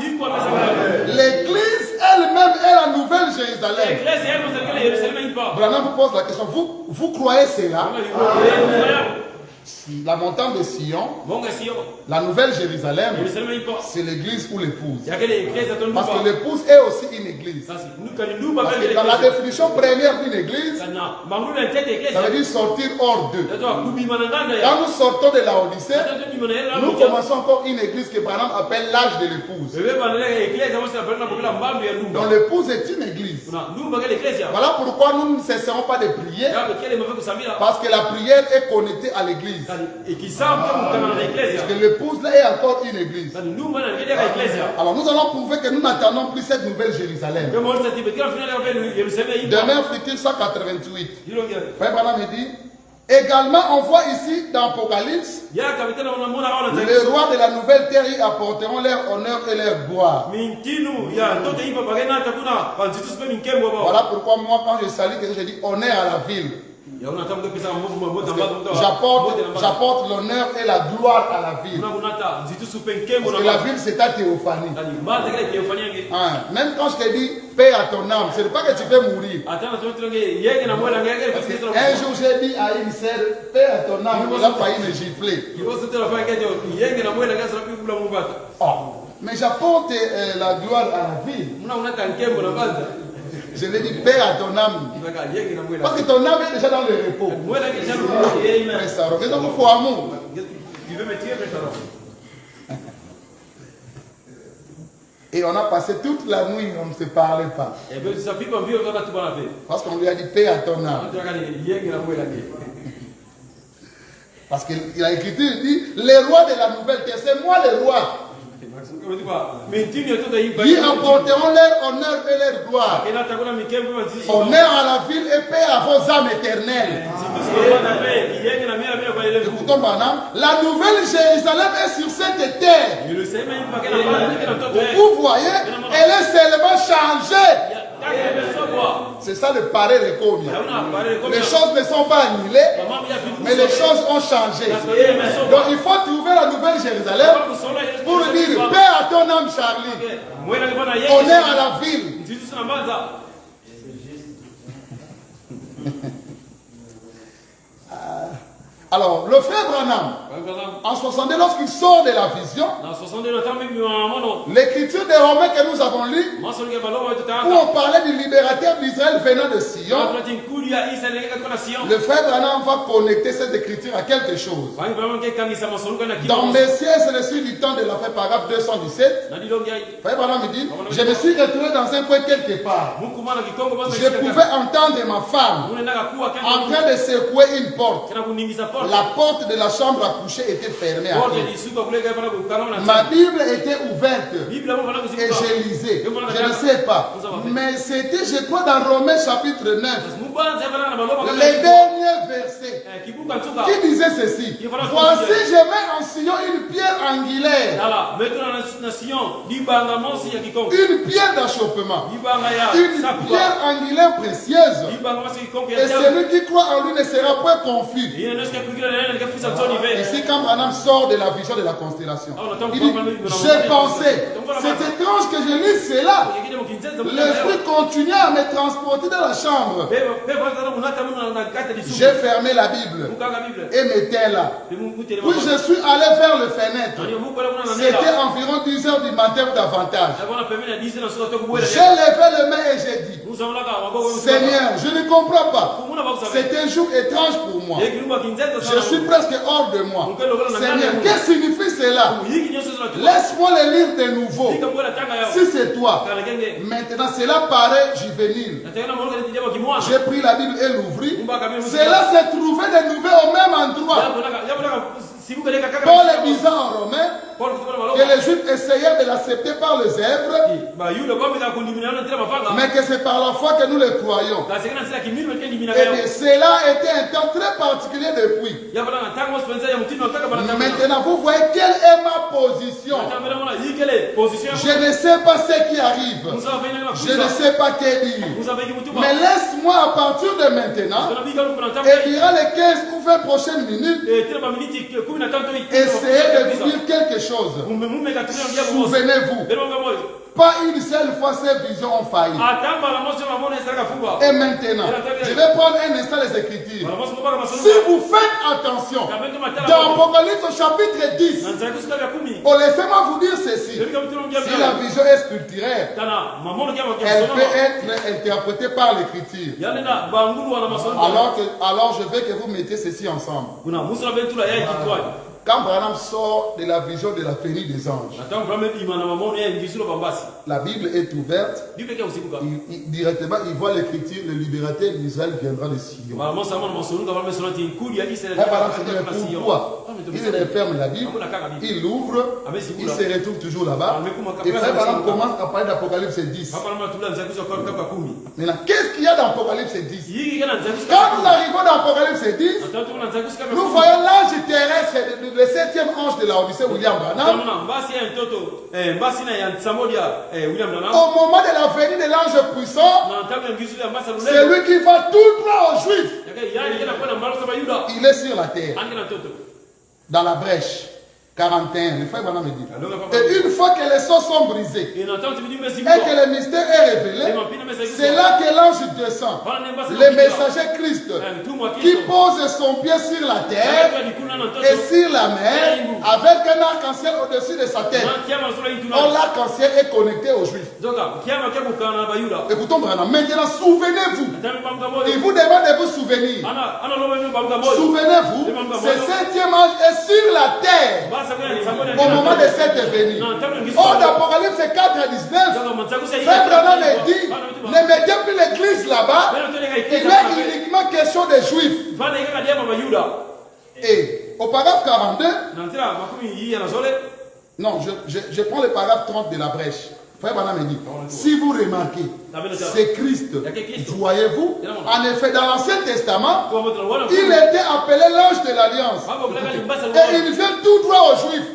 L'église elle-même est la Nouvelle Jérusalem. Branham vous pose la question, vous croyez cela? La montagne de Sion, la Nouvelle Jérusalem, c'est l'église ou l'épouse. Parce que l'épouse est aussi une église. Parce que dans la définition première d'une église, ça veut dire sortir hors d'eux. Quand nous sortons de la Odyssée, nous commençons encore une église que Branham appelle l'âge de l'épouse. Donc l'épouse est une église. Voilà pourquoi nous ne cesserons pas de prier. Parce que la prière est connectée à l'église. Parce que l'épouse là est encore une église. Alors nous allons prouver que nous n'attendons plus cette nouvelle Jérusalem. Demain, Fritil 188. Frère Branham dit, également on voit ici dans Apocalypse, les rois de la nouvelle terre y apporteront leur honneur et leur gloire. Voilà pourquoi moi quand je salue, je dis honneur à la ville. J'apporte l'honneur et la gloire à la ville. Parce que la ville c'est ta théophanie. Même quand je te dis paix à ton âme, ce n'est pas que tu veux mourir. Un jour j'ai dit à une sœur, paix à ton âme, elle a failli me gifler. Mais j'apporte la gloire à la ville. Je vais dire paix à ton âme. Parce que ton âme est déjà dans le repos. Donc il faut amour. Et on a passé toute la nuit, on ne se parlait pas. Parce qu'on lui a dit paix à ton âme. Parce qu'il a écrit, il dit, les rois de la nouvelle terre, c'est moi le roi. Ils apporteront leur honneur et leur gloire. Honneur à la ville et paix à vos âmes éternelles. Écoutons Branham, la nouvelle Jérusalem est sur cette terre. Vous voyez, elle est seulement changée. C'est ça le paré de Komi. Les choses ne sont pas annulées, mais les choses ont changé. Donc il faut trouver la nouvelle Jérusalem pour dire paix à ton âme, Charlie. Honneur à la ville. Alors, le frère Branham, en 62, lorsqu'il sort de la vision, l'écriture des Romains que nous avons lue, où on parlait du libérateur d'Israël venant de Sion, le frère Branham va connecter cette écriture à quelque chose. Dans Messier, c'est le suite du temps de la fin, paragraphe 217. Frère Branham me dit, je me suis retrouvé dans un coin quelque part. Je pouvais entendre ma femme en train de secouer une porte. La porte de la chambre à coucher était fermée. Ma Bible était ouverte et je lisais. Je ne sais pas. Mais c'était, je crois, dans Romains chapitre 9. Les derniers versets qui disaient ceci. Voici, je mets en Sion une pierre angulaire. Une pierre d'achoppement. Une pierre angulaire précieuse. Et celui qui croit en lui ne sera pas confus. Ici, quand Branham sort de la vision de la constellation, il dit, j'ai pensé, c'est étrange que je lise cela. L'esprit continue à me transporter dans la chambre. J'ai fermé la Bible et m'étais là. Puis je suis allé vers le fenêtre. C'était environ 10 heures du matin ou davantage. J'ai levé les mains et j'ai dit, Seigneur, je ne comprends pas. C'est un jour étrange pour moi. Je suis presque hors de moi. Seigneur, qu'est-ce que signifie cela? Laisse-moi le lire de nouveau. Si c'est toi. Maintenant, cela paraît juvénile. J'ai pris la Bible et l'ouvris. Cela s'est trouvé de nouveau au même endroit. Paul disait en Romain que les Juifs essayaient de l'accepter par les œuvres, mais que c'est par la foi que nous les croyons. Et bien, cela a été un temps très particulier depuis. Maintenant, vous voyez quelle est ma position. Je ne sais pas ce qui arrive. Je ne sais pas que dire. Mais laisse-moi à partir de maintenant, et durant les 15 ou 20 prochaines minutes, essayer de vous dire quelque chose. Souvenez-vous, pas une seule fois ces visions ont failli. Et maintenant, je vais prendre un instant les Écritures. Si vous faites attention, dans Apocalypse au chapitre 10, laissez-moi vous dire ceci. Si la vision est scripturaire, elle peut être interprétée par l'Écriture. Alors je veux que vous mettiez ceci ensemble. Quand Branham sort de la vision de la venue des anges, la Bible est ouverte. Directement, il voit l'écriture, le libérateur d'Israël viendra de Sion. Pourquoi? Il referme la Bible, il l'ouvre, il se retrouve toujours là-bas. Et Frère Branham commence à parler d'Apocalypse 10. Maintenant, qu'est-ce qu'il y a dans Apocalypse 10? Quand nous arrivons dans Apocalypse 10, nous voyons l'ange terrestre, le 7e ange de la Odyssée, William Branham. Au moment de la venue de l'ange puissant, c'est lui qui va tout droit aux Juifs. Il est sur la terre, dans la brèche. 41, le frère Branham me dit. Et une fois que les sceaux sont brisés et que le mystère est révélé, c'est là que l'ange descend, le messager Christ, qui pose son pied sur la terre et sur la mer avec un arc-en-ciel au-dessus de sa tête. Or, l'arc-en-ciel est connecté aux Juifs. Écoutons Branham. Maintenant, souvenez-vous. Et vous devez de vous souvenir. Souvenez-vous, ce 7e ange est sur la terre au moment de cette venue. Or, d'Apocalypse 4 à 19, Frère Branham me dit, ne mettez plus l'église là-bas, il est uniquement question des Juifs. Et au paragraphe 42, non, je prends le paragraphe 30 de la brèche. Frère Branham me dit, si vous remarquez, c'est Christ. Voyez-vous, en effet, dans l'Ancien Testament, il était appelé l'ange de l'Alliance. Et il vient tout droit aux Juifs.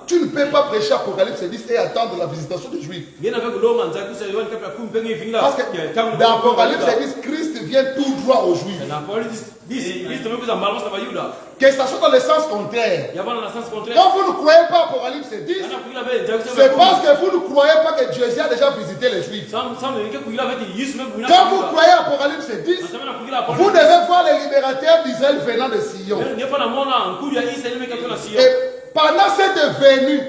Tu ne peux pas prêcher Apocalypse 10 et attendre la visitation des Juifs. Parce que dans Apocalypse 10, Christ vient tout droit aux Juifs. Que ça soit dans le sens contraire. Quand vous ne croyez pas Apocalypse 10, c'est parce que vous ne croyez pas que Jésus a déjà visité les Juifs. Quand vous croyez Apocalypse 10, vous devez voir le libérateur d'Israël venant de Sion. Et pendant cette venue,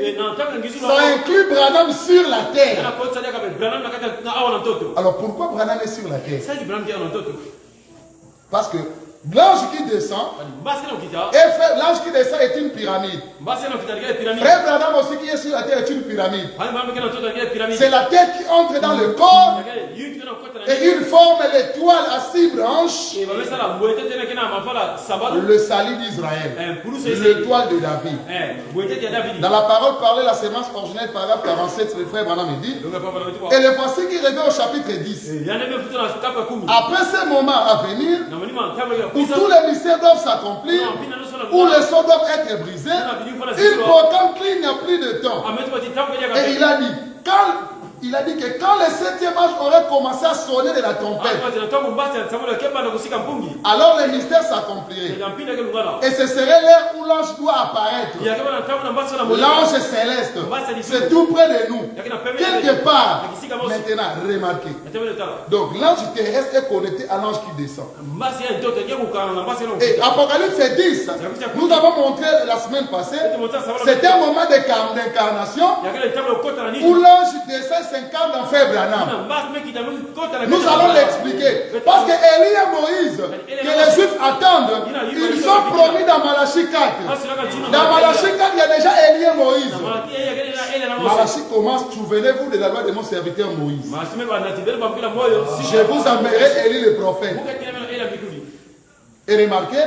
ça inclut Branham sur la terre. Alors pourquoi Branham est sur la terre? Parce que l'ange qui descend, l'ange qui descend est une pyramide. Frère Branham aussi qui est sur la terre est une pyramide. C'est la tête qui entre dans le corps et il forme l'étoile à 6 branches. Le salut d'Israël, l'étoile de David. Dans la parole parlée, la sémence originelle, paragraphe 47, le frère Branham dit, et le voici qui revient au chapitre 10. Après ce moment à venir, où tous les mystères doivent s'accomplir, où les sceaux doivent être brisés, il proclame qu'il n'y a plus de temps. Et il a dit que quand le 7e ange aurait commencé à sonner de la trompette, alors les mystères s'accompliraient. Et ce serait l'heure où l'ange doit apparaître. L'ange céleste, c'est tout près de nous. Quelque part, maintenant, remarquez. Donc l'ange terrestre est connecté à l'ange qui descend. Et Apocalypse 10, nous avons montré la semaine passée, c'était un moment d'incarnation où l'ange descend 50 dans Frère Branham. Nous allons l'expliquer. Parce que Élie et Moïse, que les Juifs attendent, ils sont promis dans Malachie 4. Dans Malachie 4, il y a déjà Élie et Moïse. Malachie commence, souvenez-vous de la loi de mon serviteur Et remarquez,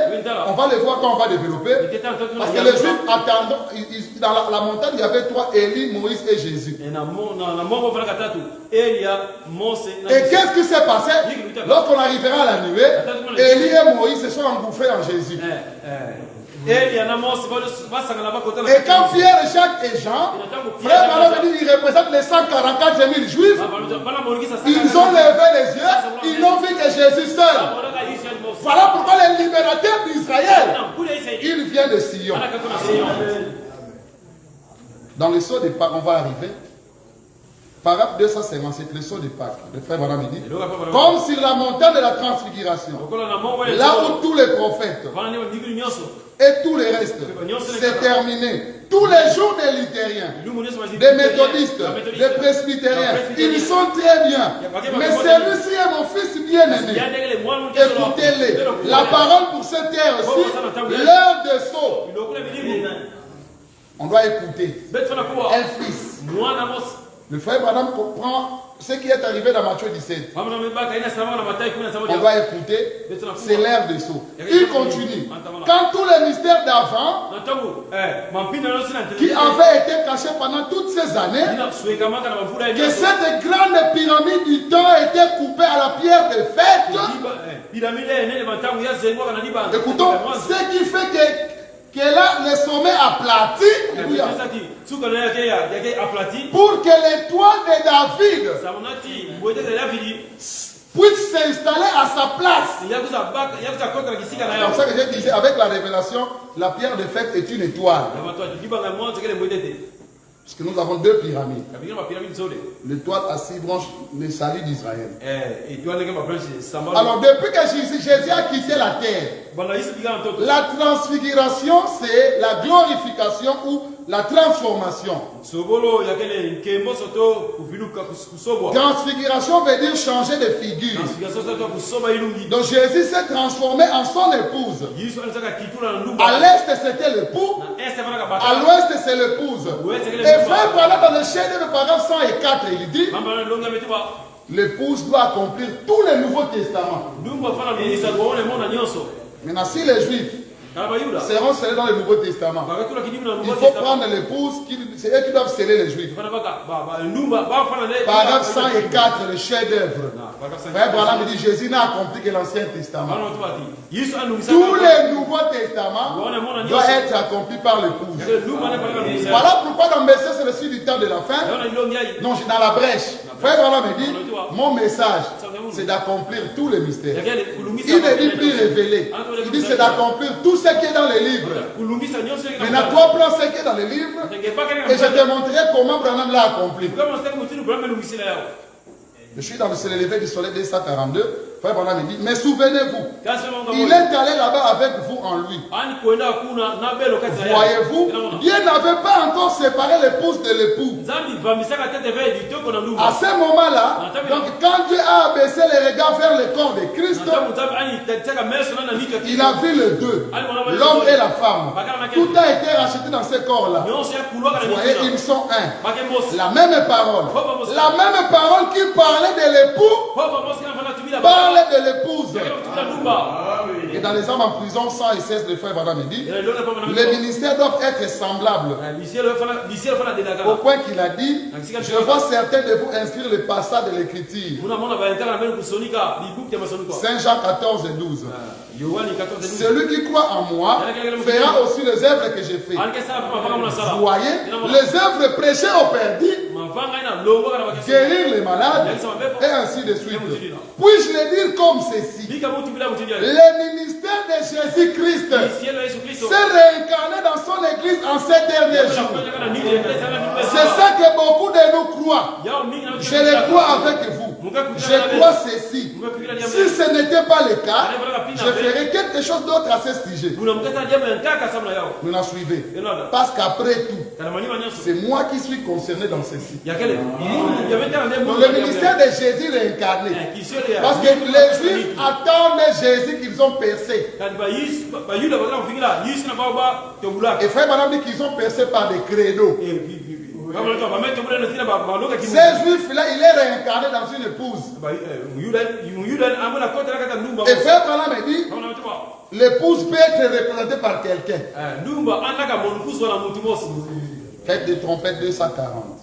on va le voir quand on va développer. Parce que les Juifs attendent, dans la montagne, il y avait 3, Élie, Moïse et Jésus. Et qu'est-ce qui s'est passé? Lorsqu'on arrivera à la nuée, Élie et Moïse se sont engouffrés en Jésus. Et quand Pierre, Jacques et Jean, frère Manon dit, ils représentent les 144 000 Juifs, ils ont levé les yeux, ils n'ont vu que Jésus seul. Voilà pourquoi les libérateurs d'Israël, ils viennent de Sion. Dans le saut de Pâques, on va arriver. Paragraphe 257, le saut de Pâques. Le frère Branham dit, comme sur la montagne de la transfiguration, là où tous les prophètes et tout le reste, c'est terminé. Tous les jours des luthériens, des méthodistes, des presbytériens, ils sont très bien. Mais celui-ci est mon fils bien-aimé. Écoutez-les. La parole pour cette terre aussi, l'heure de saut. On doit écouter. Un fils. Le frère Branham comprend ce qui est arrivé dans Matthieu 17. On doit écouter, c'est l'ère de saut. Il continue. Quand tous les mystères d'avant, qui avaient été cachés pendant toutes ces années, que cette grande pyramide du temps était coupée à la pierre de fête, écoutons, ce qui fait que là, le sommet aplati, pour que l'étoile de David puisse s'installer à sa place. C'est pour ça que je disais, avec la révélation, la pierre de fête est une étoile. Parce que nous avons deux pyramides. L'étoile à 6 branches, le salut d'Israël. Alors, depuis que Jésus a quitté la terre, la transfiguration, c'est la glorification ou la transformation. Transfiguration veut dire changer de figure. Donc Jésus s'est transformé en son épouse. À l'est c'était l'époux, à l'ouest c'est l'épouse. Et frère, voilà dans le chef de paragraphe 104, il dit l'épouse doit accomplir tous les Nouveaux Testaments. Maintenant, si les Juifs seront scellés dans le Nouveau Testament, il faut prendre l'épouse, c'est eux qui doivent sceller les Juifs. Paragraphe 104, le chef-d'œuvre. Frère Branham dit Jésus n'a accompli que l'Ancien Testament. Tous les Nouveaux Testaments doivent être accomplis par l'épouse. Voilà pourquoi dans le message, c'est le suite du temps de la fin. Non, je suis dans la brèche. Frère Branham me dit mon message, c'est d'accomplir tous les mystères. Il ne dit plus révéler. Il dit c'est d'accomplir tout ce qui est dans les livres. Maintenant, toi prends ce qui est dans les livres et je te montrerai comment Branham l'a accompli. Je suis dans le lever du soleil 242. Frère Branham me dit, mais souvenez-vous, il est allé là-bas avec vous en lui. Voyez-vous, Dieu n'avait pas encore séparé l'épouse de l'époux. À ce moment-là, donc quand Dieu a abaissé les regards vers le corps de Christ, il a vu les deux, l'homme et la femme. Tout a été racheté dans ce corps-là. Vous voyez, ils sont un. La même parole qui parlait de l'époux, parle de l'épouse. Et dans les hommes en prison, 116, le frère Branham dit, les ministères doivent être semblables. Au point qu'il a dit, je vois certains de vous inscrire le passage de l'écriture. Saint Jean 14 et 12. Celui qui croit en moi fera aussi les œuvres que j'ai faites. Vous voyez, les œuvres prêchées aux perdus, guérir les malades, et ainsi de suite. Puis-je le dire comme ceci? Le ministère de Jésus-Christ s'est réincarné dans son église en ces derniers jours. C'est ça que beaucoup de nous croient. Je le crois avec vous. Je crois ceci. Si ce n'était pas le cas, je ferais quelque chose d'autre à ce sujet. Vous nous suivez. Parce qu'après tout, c'est moi qui suis concerné dans ceci. Donc le ministère de Jésus réincarné. Parce que les Juifs attendent Jésus qu'ils ont percé. Et frère Branham dit qu'ils ont percé par des créneaux. Ces Juifs-là, il est réincarné dans une épouse. Et frère Branham dit, l'épouse peut être représentée par quelqu'un. Ndumba andaka monkuzo na mutu mosi. Fête des trompettes 240.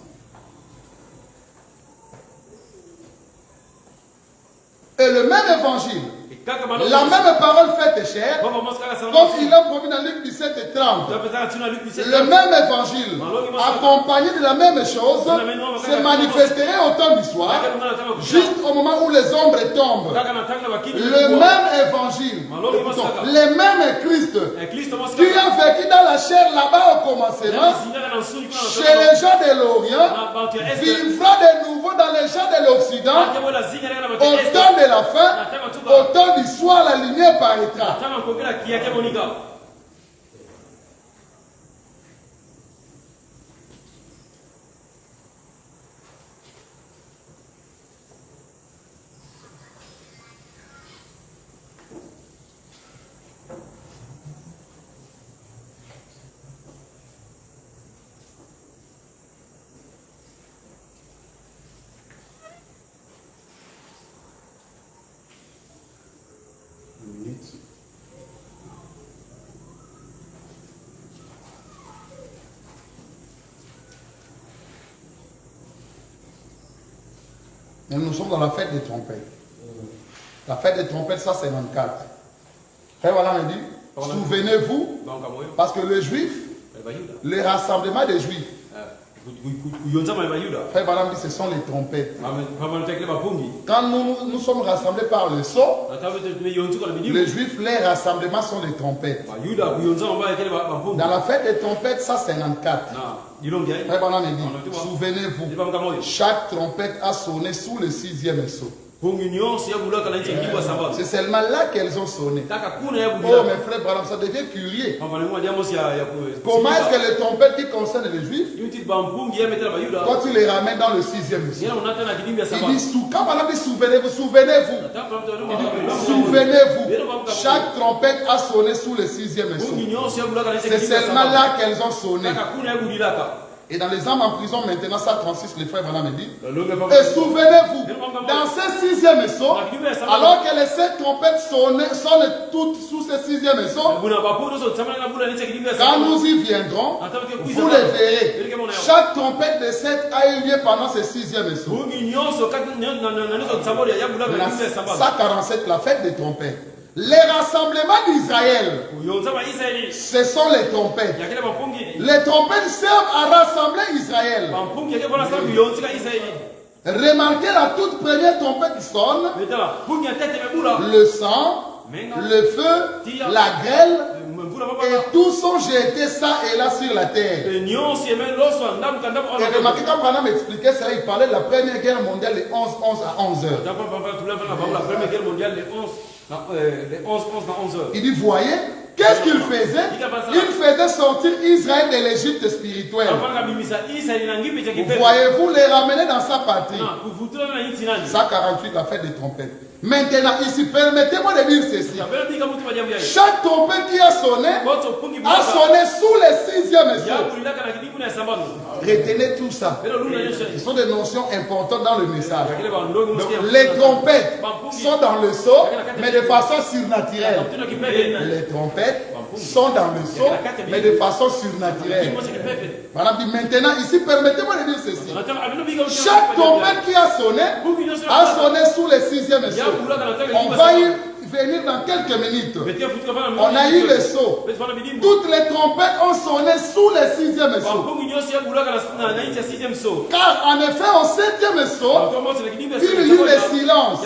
Et le même évangile, la même parole faite chair, comme il a promis dans Luc 17 et 30. Le même évangile, accompagné de la même chose, se manifesterait au temps du soir, juste au moment où les ombres tombent. Le même évangile, le même Christ, qui a vécu dans la chair là-bas au commencement, chez les gens de l'Orient, vivra de nouveau dans les gens de l'Occident, au temps de la fin, au temps du soir, la lumière paraîtra. Mais nous sommes dans la fête des trompettes. La fête des trompettes, ça c'est 94. Et voilà, on dit, souvenez-vous, parce que les Juifs, le rassemblement des Juifs, Frère Branham dit, ce sont les trompettes. Quand nous sommes rassemblés par le sceau, les Juifs, les rassemblements sont les trompettes. Dans la fête des trompettes, ça 54. Frère Branham dit, souvenez-vous, chaque trompette a sonné sous le 6e sceau. C'est seulement là qu'elles ont sonné. Oh mes frères Branham, ça devient curieux. Comment est-ce que les trompettes qui concernent les Juifs, quand tu les ramènes dans le 6e sceau, il dit, souvenez-vous, souvenez-vous. Souvenez-vous, chaque trompette a sonné sous le 6e sceau. C'est seulement là qu'elles ont sonné. Et dans les âmes en prison, maintenant, ça 36, les frères Branham dit. Et souvenez-vous, dans ce 6e sceau, alors que les 7 trompettes sonnent toutes sous ce 6e sceau, quand nous y viendrons, vous les verrez. Chaque trompette de 7 a eu lieu pendant ce 6e sceau. Ça 47, la fête des trompettes. Les rassemblements d'Israël, ce sont les trompettes. Les trompettes servent à rassembler Israël. Remarquez la toute première trompette qui sonne. Le sang, le feu, la grêle, et tous sont jetés ça et là sur la terre. Et remarquez quand Branham expliquait ça, il parlait de la première guerre mondiale de 11 à 11 heures. Il dit, voyez, qu'est-ce qu'il faisait? Il faisait sortir Israël de l'Égypte spirituelle. Voyez-vous, les ramener dans sa patrie. Ça 48, la fête des trompettes. Maintenant, ici, permettez-moi de dire ceci. Chaque trompette qui a sonné sous le 6e sceau. Retenez tout ça. Ce sont des notions importantes dans le message. Donc, les trompettes sont dans le sceau, mais de façon surnaturelle. Les trompettes sont dans le sceau, mais de façon surnaturelle. Maintenant, ici, permettez-moi de dire ceci. Chaque trompette qui a sonné sous le 6e sceau. On va y venir dans quelques minutes. On a eu le sceau. Toutes les trompettes ont sonné sous le 6e sceau. Car en effet, au 7e sceau, il y a eu le silence.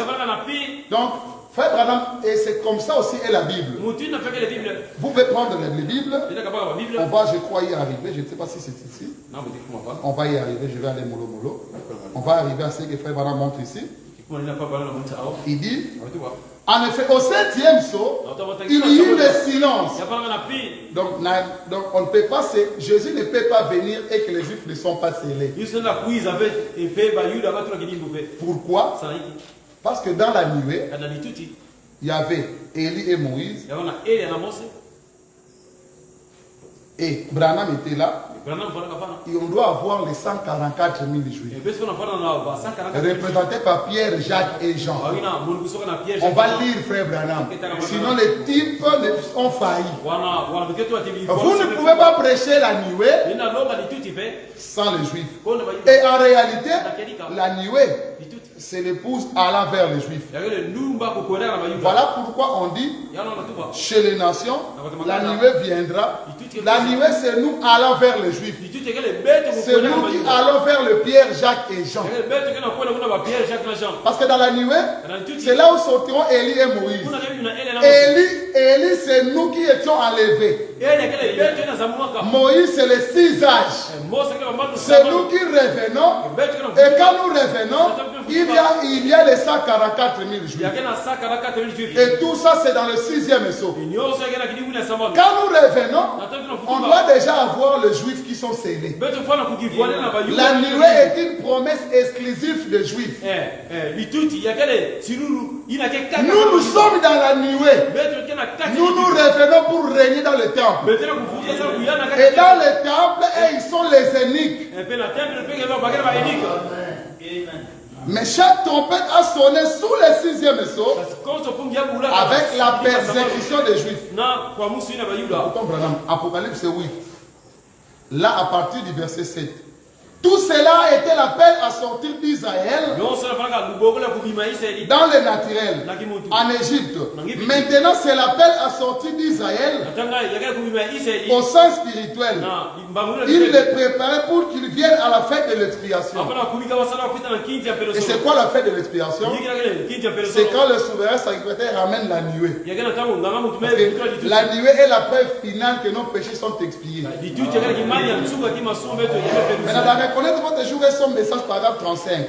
Donc, Frère Branham, et c'est comme ça aussi est la Bible. Vous pouvez prendre la Bible. On va, je crois, y arriver. Je ne sais pas si c'est ici. On va y arriver. Je vais aller mollo mollo. On va arriver à ce que Frère Branham montre ici. Il dit, en effet, au 7e sceau, il y a eu le silence. Donc on ne peut pas, Jésus ne peut pas venir et que les Juifs ne sont pas scellés. Pourquoi? Parce que dans la nuée, il y avait Élie et Moïse. Et Branham était là. Et on doit avoir les 144 000 juifs. Représentés par Pierre, Jacques et Jean. On va lire Frère Branham. Sinon les types ont failli. Vous ne pouvez pas prêcher la nuée sans les juifs. Et en réalité, la nuée, c'est l'épouse allant vers les juifs. Voilà pourquoi on dit, chez les nations, la nuée viendra. La nuée, c'est nous allant vers les juifs. C'est nous qui allons vers le Pierre, Jacques et Jean. Parce que dans la nuée, c'est là où sortiront Élie et Moïse. Élie, c'est nous qui étions enlevés. Moïse, c'est les 6 âges. C'est nous qui revenons. Et quand nous revenons, il y a les 144 000 juifs. Et tout ça, c'est dans le 6e saut. Quand nous revenons, on doit déjà avoir les juifs qui sont scellés. La nuée est une promesse exclusive des juifs. Nous sommes dans la nuée. Nous revenons pour régner dans le temple. Et dans le temple, ils sont les éniques. Mais chaque trompette a sonné sous le 6e saut avec la persécution des juifs. Apocalypse 8. Là, à partir du verset 7. Tout cela a été l'appel à sortir d'Israël dans le naturel, en Égypte. Maintenant, c'est l'appel à sortir d'Israël au sens spirituel. Il les préparait pour qu'ils viennent à la fête de l'expiation. Et c'est quoi la fête de l'expiation? C'est quand le souverain sacrificateur ramène la nuée. La nuée est la preuve finale que nos péchés sont expiés. Maintenant, reconnaître votre jour et son message, paragraphe 35.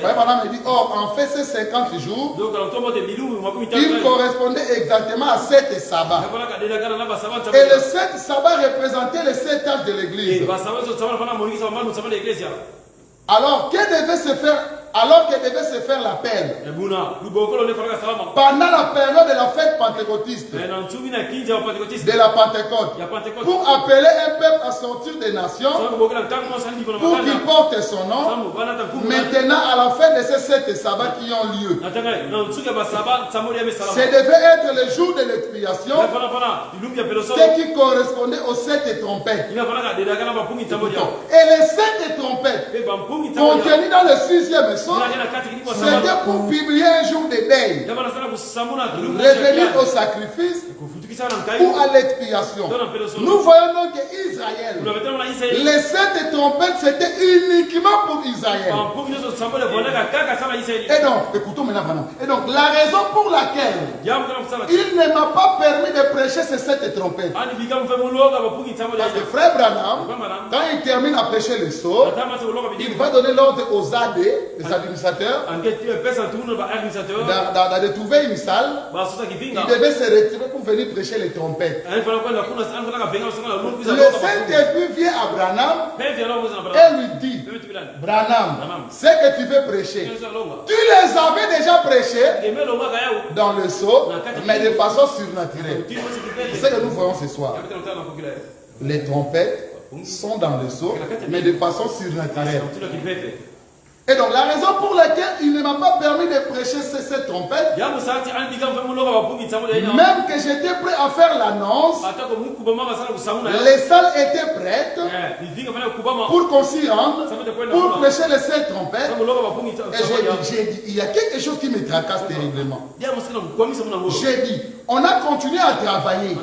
Frère Branham me dit, en fait, ces 50 jours, il correspondait exactement à 7 sabbats. Et les 7 sabbats représentaient les 7 âges de l'église. Alors, que devait se faire l'appel pendant la période de la fête pentecôtiste, de la Pentecôte, pour appeler un peuple à sortir des nations, pour qu'il porte son nom. Maintenant, à la fin de ces 7 sabbats qui ont lieu, ce devait être le jour de l'expiation, ce qui correspondait aux 7 trompettes. Et les 7 trompettes contenues dans le 6e saut, c'était pour publier un jour de deuil, revenir au sacrifice ou à l'expiation. Nous voyons donc qu'Israël, les 7 trompettes, c'était uniquement pour Israël. Et donc, écoutons maintenant. Et donc, la raison pour laquelle il ne m'a pas permis de prêcher ces 7 trompettes, parce que Frère Branham, quand il termine à prêcher le sceau, il va donner l'ordre aux AD, les administrateurs, de trouver une salle. Il devait se retirer pour venir prêcher les trompettes. Le Saint-Esprit vient à Branham et lui dit, Branham, ce que tu veux prêcher, tu les avais déjà prêchés dans le sceau, mais de façon surnaturelle. C'est ce que nous voyons ce soir. Les trompettes sont dans le sceau, mais de façon surnaturelle. Et donc la raison pour laquelle il ne m'a pas permis de prêcher cette trompette, même que j'étais prêt à faire l'annonce, les salles étaient prêtes pour qu'on s'y rende, pour prêcher les 7 trompettes. Et j'ai dit, il y a quelque chose qui me tracasse terriblement. J'ai dit, on a continué à travailler.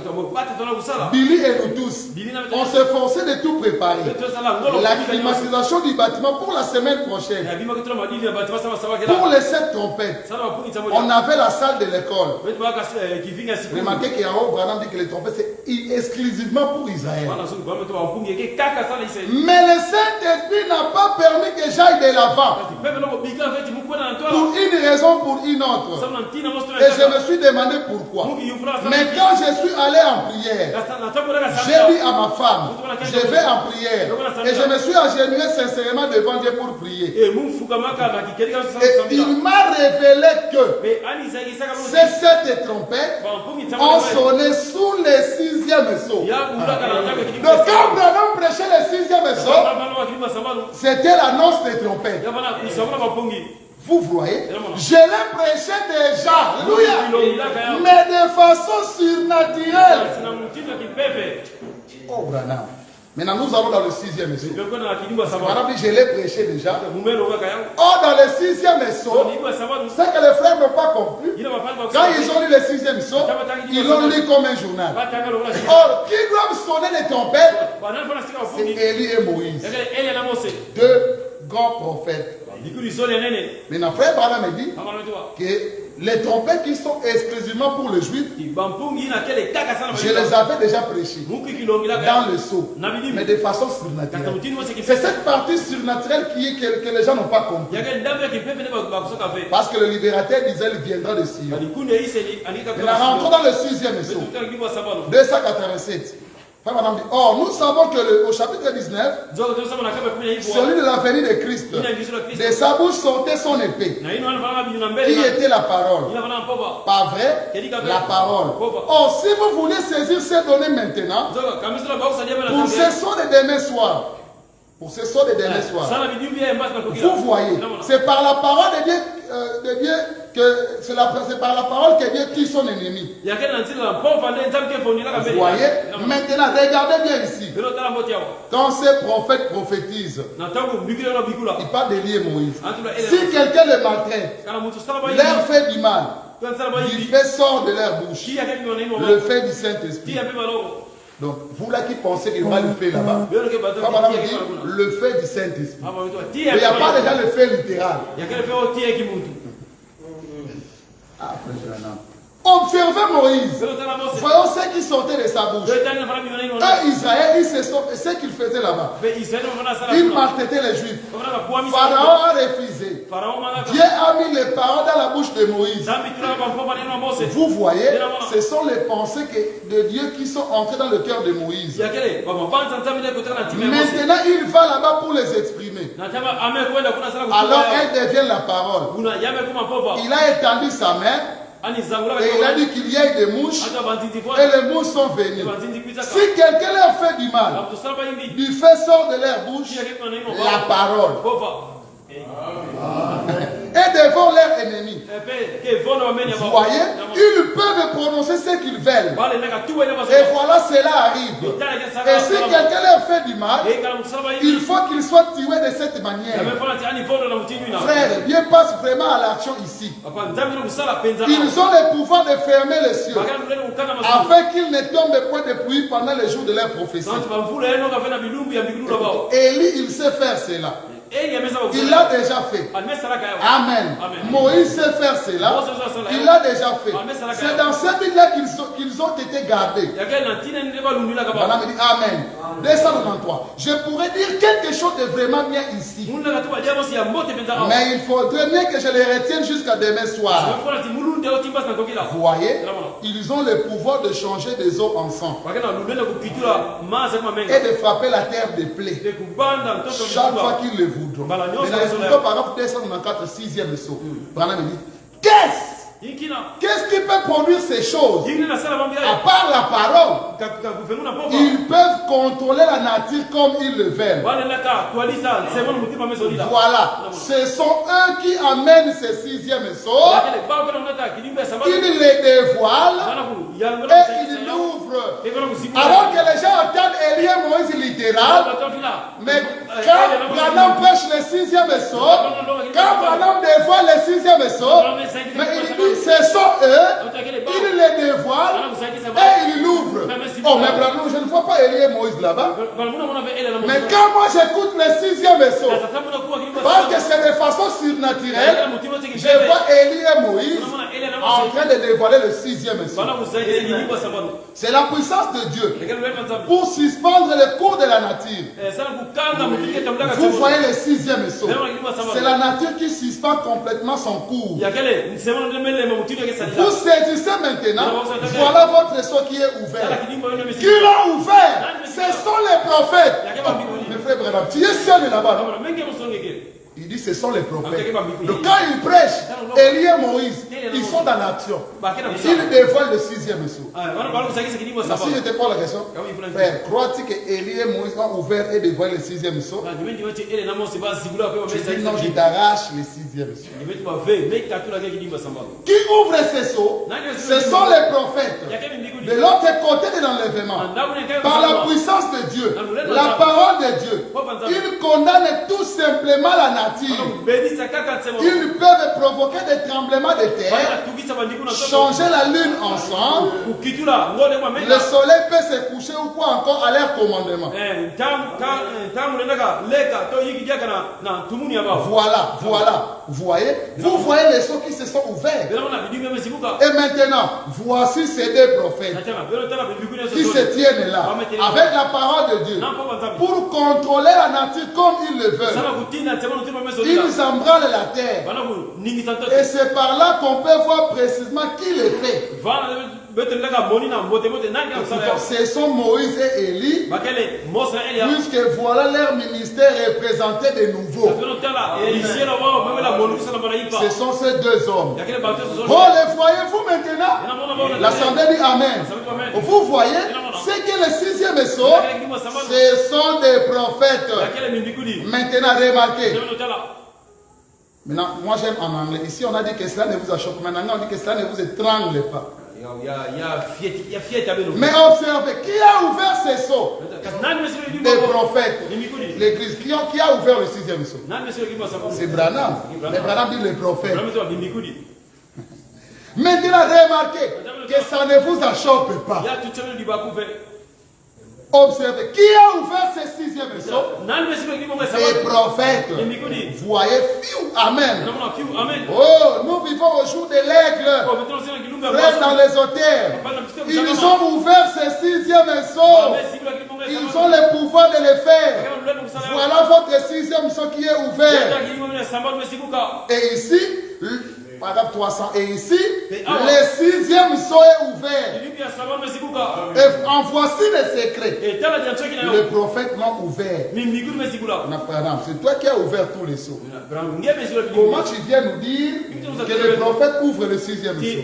Billy et nous tous, on s'est forcé de tout préparer. La climatisation du bâtiment pour la semaine prochaine. Pour les 7 trompettes, on avait la salle de l'école. Remarquez qu'en haut, Branham dit que les trompettes, c'est exclusivement pour Israël. Mais le Saint-Esprit n'a pas permis que j'aille de l'avant. pour une raison, pour une autre. Et je me suis demandé pourquoi. Mais quand je suis allé en prière, j'ai dit à ma femme, je vais en prière. Et je me suis agenouillé sincèrement devant Dieu pour prier. Et il m'a révélé que ces 7 trompettes ont sonné sous les 6e sceau. Donc quand Branham prêchait le 6e sceau, c'était l'annonce des trompettes. Vous voyez, je l'ai prêché déjà, alléluia, mais de façon surnaturelle. Oh Branham. Maintenant nous allons dans le 6e sceau. Madame dit, je l'ai prêché déjà. Or dans le 6e sceau, c'est que les frères n'ont pas compris. Quand ils ont lu le 6e sceau, ils l'ont lu comme un journal. Or, qui doivent sonner les trompettes, c'est Élie et Moïse. 2 grands prophètes. Maintenant, frère Branham me dit que les trompettes qui sont exclusivement pour les juifs, je les avais déjà prêchées dans le sceau, mais de façon surnaturelle. C'est cette partie surnaturelle que les gens n'ont pas compris. Parce que le libérateur d'Israël viendra de Sion. Maintenant, rentrons dans le 6e sceau, 287. Madame dit, or nous savons que au chapitre 19, celui de la venue de Christ, de sa bouche sortait son épée, qui était la parole. Pas vrai? La parole. Or, si vous voulez saisir ces données maintenant, pour ce soir de demain soir, vous voyez, c'est par la parole de Dieu, c'est par la parole que Dieu tue son ennemi. Vous voyez, maintenant regardez bien ici. Quand ces prophètes prophétisent, ils parlent d'Élie et Moïse. Si quelqu'un les maltraite, leur fait du mal, du fait sort de leur bouche, le fait du Saint-Esprit. Donc, vous là qui pensez qu'il va le faire là-bas, le fait du Saint-Esprit. Il n'y a pas déjà le fait littéral. Ah, frère, observez Moïse. Voyons ce qui sortait de sa bouche. Israël, ce qu'il faisait là-bas. Il maltraitait les Juifs. Pharaon a refusé. Dieu a mis les paroles dans la bouche de Moïse. Vous voyez, ce sont les pensées de Dieu qui sont entrées dans le cœur de Moïse. Maintenant, il va là-bas pour les exprimer. Alors, elle devient la parole. Il a étendu sa main. Et il a dit qu'il y ait des mouches et les mouches sont venues. Si quelqu'un leur fait du mal, du fait sort de leur bouche la parole. Et devant leurs ennemis. Vous voyez, ils peuvent prononcer ce qu'ils veulent. Et voilà, cela arrive. Et si quelqu'un leur fait du mal, il faut qu'ils soient tués de cette manière. Frère, Dieu passe vraiment à l'action ici. Ils ont le pouvoir de fermer les cieux afin qu'ils ne tombent point de pluie pendant les jours de leur prophétie. Élie, il sait faire cela. Il l'a déjà fait. Amen. Moïse sait faire cela. Il l'a déjà fait. C'est dans cette ville-là qu'ils ont été gardés. Voilà, me dit Amen. 293. Je pourrais dire quelque chose de vraiment bien ici. Mais il faudrait bien que je les retienne jusqu'à demain soir. Vous voyez, ils ont le pouvoir de changer des eaux en sang et de frapper la terre des plaies chaque fois qu'ils le voudront. Maintenant, paragraphe 294, 6e sceau. Branham dit, qu'est-ce qui peut produire ces choses? À part la parole, ils peuvent contrôler la nature comme ils le veulent. Voilà, ce sont eux qui amènent ces 6e sceaux. Ils les dévoilent et ils l'ouvrent. Alors que les gens entendent Élie et Moïse littéral, mais quand Branham prêche le 6e sceau, quand Branham dévoile le 6e sceau, mais il dit ce sont eux, ils les dévoilent et ils l'ouvrent. Oh, mais Branham, je ne vois pas Élie et Moïse là-bas. Mais quand moi j'écoute le 6e sceau, parce que c'est de façon surnaturelle, je vois Élie et Moïse en train de dévoiler le 6e sceau. C'est la puissance de Dieu pour suspendre le cours de la nature. Vous voyez le 6e sceau. C'est la nature qui suspend complètement son cours. Vous saisissez maintenant, voilà votre sceau qui est ouvert. Qui l'a ouvert? Ce sont les prophètes. Mes frères, tu es seul là-bas. Il dit ce sont les prophètes. Donc quand ils prêchent, Élie et Moïse, ils sont dans l'action. Ils dévoilent le 6e sceau. Si je te pose la question, frère, crois-tu que Élie et Moïse ont ouvert et dévoilé le 6e sceau? Tu dis non, je t'arrache le 6e sceau. Qui ouvre ces sceaux? Ce sont les prophètes. De l'autre côté de l'enlèvement, par la puissance de Dieu, la parole de Dieu, ils condamnent tout simplement la nature. Ils peuvent provoquer des tremblements de terre, changer la lune ensemble, le soleil peut se coucher ou quoi encore à leur commandement. Voilà, vous voyez les sceaux qui se sont ouverts. Et maintenant, voici ces deux prophètes qui se tiennent là, avec la parole de Dieu, pour contrôler la nature comme ils le veulent. Ils embranlent la terre. Et c'est par là qu'on peut voir précisément qui les fait. Ce sont Moïse et Élie, puisque voilà leur ministère représenté de nouveau. Ce sont ces deux hommes. Oh, les voyez-vous maintenant? L'Assemblée dit Amen. Vous voyez, c'est que le 6e sceau, ce sont des prophètes. Maintenant, remarquez. Maintenant, moi j'aime en anglais. Ici, on a dit que cela ne vous achoppe. Maintenant, on dit que cela ne vous étrangle pas. Mais observez, qui a ouvert ces sceaux? Des prophètes. L'église. Qui a ouvert le 6e sceau? C'est Branham. Mais Branham dit les prophètes. Maintenant, remarquez que ça ne vous achoppe pas. Observez, qui a ouvert ce 6e sceau? Les prophètes. Voyez, Amen. Oh, nous vivons au jour de l'aigle. Frères dans les auteurs, ils ont ouvert ce 6e sceau. Ils ont le pouvoir de le faire. Voilà votre 6e sceau qui est ouvert. Et ici, paragraphe 300. Et ici, le 6e sceau est ouvert. Et en voici le secret. Les prophètes l'ont ouvert. C'est toi qui as ouvert tous les sceaux. Comment tu viens nous dire que les prophètes ouvrent le 6e sceau?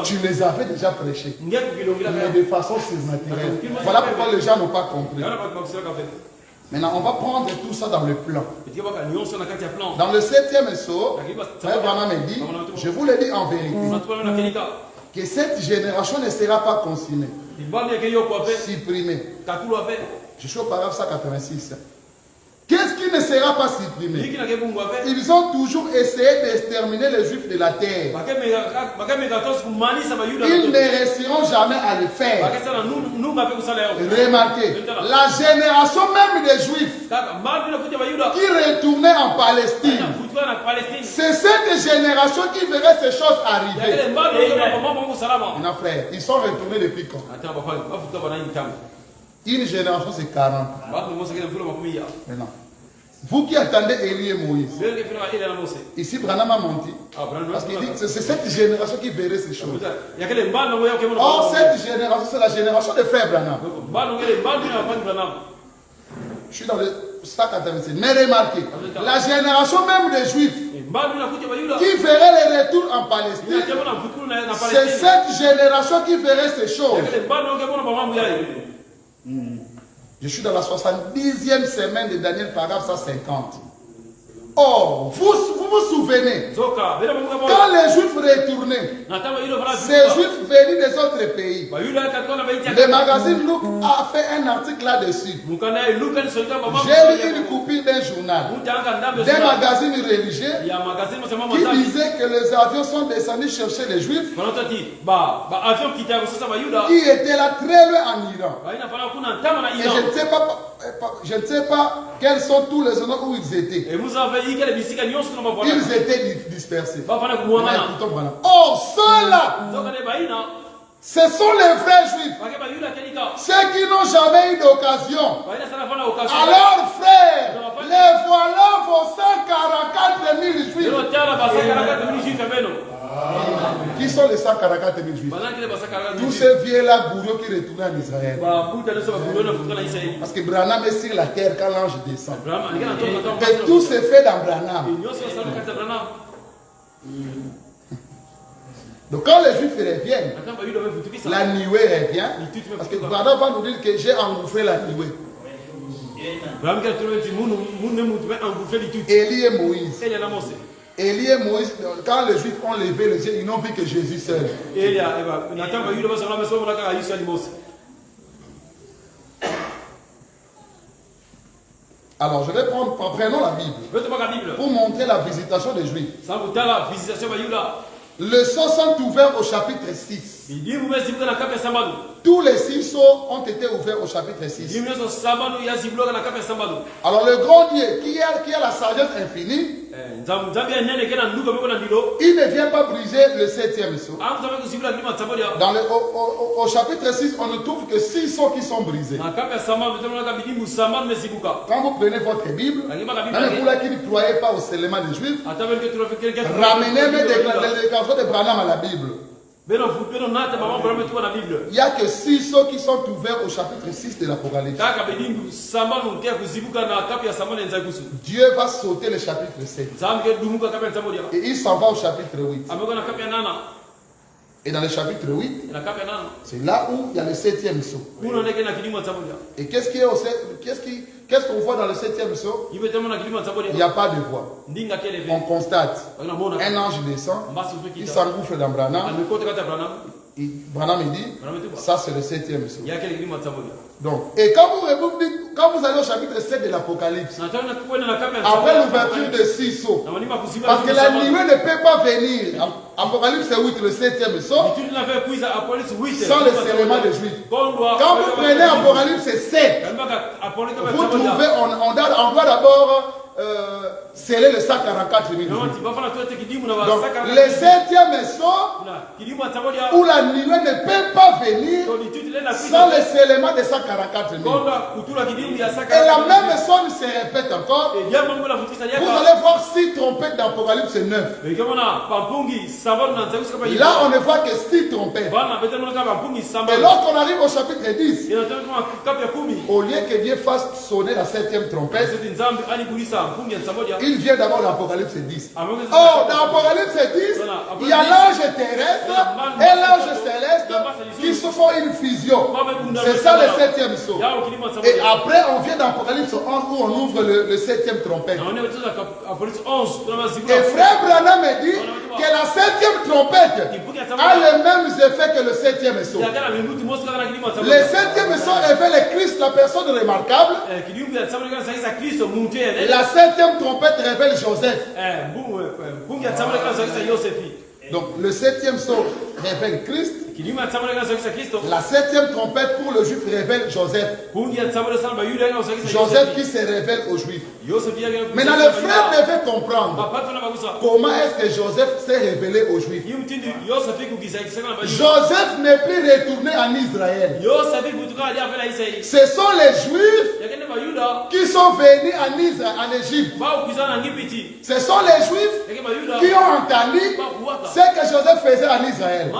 Tu les avais déjà prêchés, mais de façon surnaturelle. Voilà pourquoi les gens n'ont pas compris. Maintenant, on va prendre tout ça dans le plan. Dans le 7e sceau, Abraham me dit, je vous le dis en vérité, que cette génération ne sera pas consumée, supprimée. Je suis au paragraphe 186. Qu'est-ce qui ne sera pas supprimé? Ils ont toujours essayé d'exterminer les Juifs de la terre. Ils ne réussiront jamais à le faire. Remarquez, la génération même des Juifs qui retournaient en Palestine, c'est cette génération qui verrait ces choses arriver. Non, frère, ils sont retournés depuis quand? Une génération, c'est 40 ans. Maintenant, vous qui attendez Élie et Moïse, ici Branham a menti. Parce qu'il dit que c'est cette génération qui verrait ces choses. Or, cette génération, c'est la génération des frères Branham. Je suis dans le 187. Mais remarquez, la génération même des Juifs qui verrait les retours en Palestine, c'est cette génération qui verrait ces choses. Je suis dans la 70e semaine de Daniel, paragraphe 150. Or, vous vous souvenez, quand les Juifs retournaient, ces Juifs venus des autres pays, le magazine Look a fait un article là-dessus. J'ai lu une copie d'un journal, d'un magazine religieux, qui disait que les avions sont descendus chercher les Juifs qui étaient là très loin en Iran. Et je ne sais pas je ne sais pas quels sont tous les endroits où ils étaient. Et vous avez dit que les bisika nyonso na mavona. Ils étaient dispersés. Ba fana Mais kumwana. écoutons Branham. Oh, ceux-là, Zoka ne baina. ce sont les vrais juifs. Ba ke ba yula kelika. Ceux qui n'ont jamais eu d'occasion. Baina sana fana occasion. Alors, frères, les voilà vos 144 000 juifs. Yo tala ba sakara ka tuni juif beno. Qui sont les 144 000 juifs? Bana ke ba sakara. Tous ces vieux-là gourous qui retournaient en Israël. Ba buta le so ba bulona fuka na Israël. Parce que Branham est sur la terre quand l'ange descend. Brahma ni kana toka Et tout se fait dans Branham. Nyonso sa ka Brahma. Donc quand les juifs reviennent, Ata ba yula ba futukisa. la nuée revient. Parce que Branham va nous dire que j'ai engouffré la nuée. Brahma ke trouver ti munu mutu ba engouffré du tout. Élie et Moïse. Elia na Mose. Élie et Moïse, quand les juifs ont levé les yeux, ils n'ont vu que Jésus seul. Elia eba na tamba yula ba sana meso na ka Yesu ali Mose. Alors je vais prenons la Bible Veto ba ka Bible. pour montrer la visitation des juifs. Sa butala visitation ba yula. Le sceaux sont ouverts au chapitre 6. Bidi mu mesi na kape sambalo. Tous les 6 sceaux ont été ouverts au chapitre 6. Bidi mu so sambalo ya zibloka na kape sambalo. Alors le grand Dieu qui a la sagesse infinie, Nzambi anene ke na nduka meko na ndilo. il ne vient pas briser le 7e sceau. Amza ba kusibula ndima tsambalo ya. Au chapitre 6, on ne trouve que 6 sceaux qui sont brisés. Na kape sambalo tena ka bidi mu sambalo mesibuka. Quand vous prenez votre Bible, même vous là qui ne croyez pas au seulement des Juifs, Ata ben ke trofe quelqu'un. ramenez-moi des déclarations de Branham à la Bible. Beno fu beno nata ba Brahma tu na Bible. Il n'y a que 6 sceaux qui sont ouverts au chapitre 6 de l'Apocalypse. Kaka bidi sambalo ntia kuzibuka na kape ya sambalo nza kusu. Dieu va sauter le chapitre 7. Nzambi ke dumuka kape sambalo ya. Et il s'en va au chapitre 8. Ameko na kape ya nana. Et dans le chapitre 8, Na kape ya nana. c'est là où il y a le 7e sceau. Kuna ndeke na kilimo sambalo ya. Et qu'est-ce qu'on voit dans le 7e sceau? Ibe temo na kilimo sambalo Il n'y ya. a pas de voix. Ndinga kele On ve. constate. Ona mona. Un ange descend, Mbasu il fekita. s'engouffre dans Branham. Amekota kata Brahma. Et Branham dit, Brahma tu ba. ça c'est le 7e sceau. Ya kele kilimo sambalo ya. Donc, et quand vous allez au chapitre 7 de l'Apocalypse, Na tena kuona na kape ya. après l'ouverture de 6 sceaux, Na manima kuziba. parce que la nuée ne peut pas venir, Apocalypse 8, le 7e sceau, Tu na fait quiz à police 8. sans les éléments des Juifs. Quand vous prenez Apocalypse 7, vous trouvez, on doit d'abord sceller les 144 000 Juifs. Donc, le 7e sceau, où la nuée ne peut pas venir sans les éléments des 144 000. Et la même chose se répète encore. Vous allez voir 6 trompettes d'Apocalypse 9. Là, on ne voit que 6 trompettes. Et lorsqu'on arrive au chapitre 10, au lieu que Dieu fasse sonner la 7e trompette, il vient d'abord dans l'Apocalypse 10. Oh, dans l'Apocalypse 10, il y a l'ange terrestre et l'ange céleste qui se font une fusion. C'est ça le 7e sceau. Et après, on vient dans l'Apocalypse 11 où on ouvre le 7e trompette. Et frère Branham me dit que la 7e trompette a les mêmes effets que le 7e sceau. Le 7e sceau révèle le Christ, la personne remarquable. La 7e trompette révèle Joseph. Donc le 7e sceau révèle Christ. La 7e trompette pour le juif révèle Joseph. Joseph qui se révèle aux juifs. Maintenant le frère devait comprendre comment est-ce que Joseph s'est révélé aux juifs. Joseph n'est plus retourné en Israël. Ce sont les juifs qui sont venus en Israël, en Égypte. Ce sont les juifs qui ont entendu ce que Joseph faisait en Israël.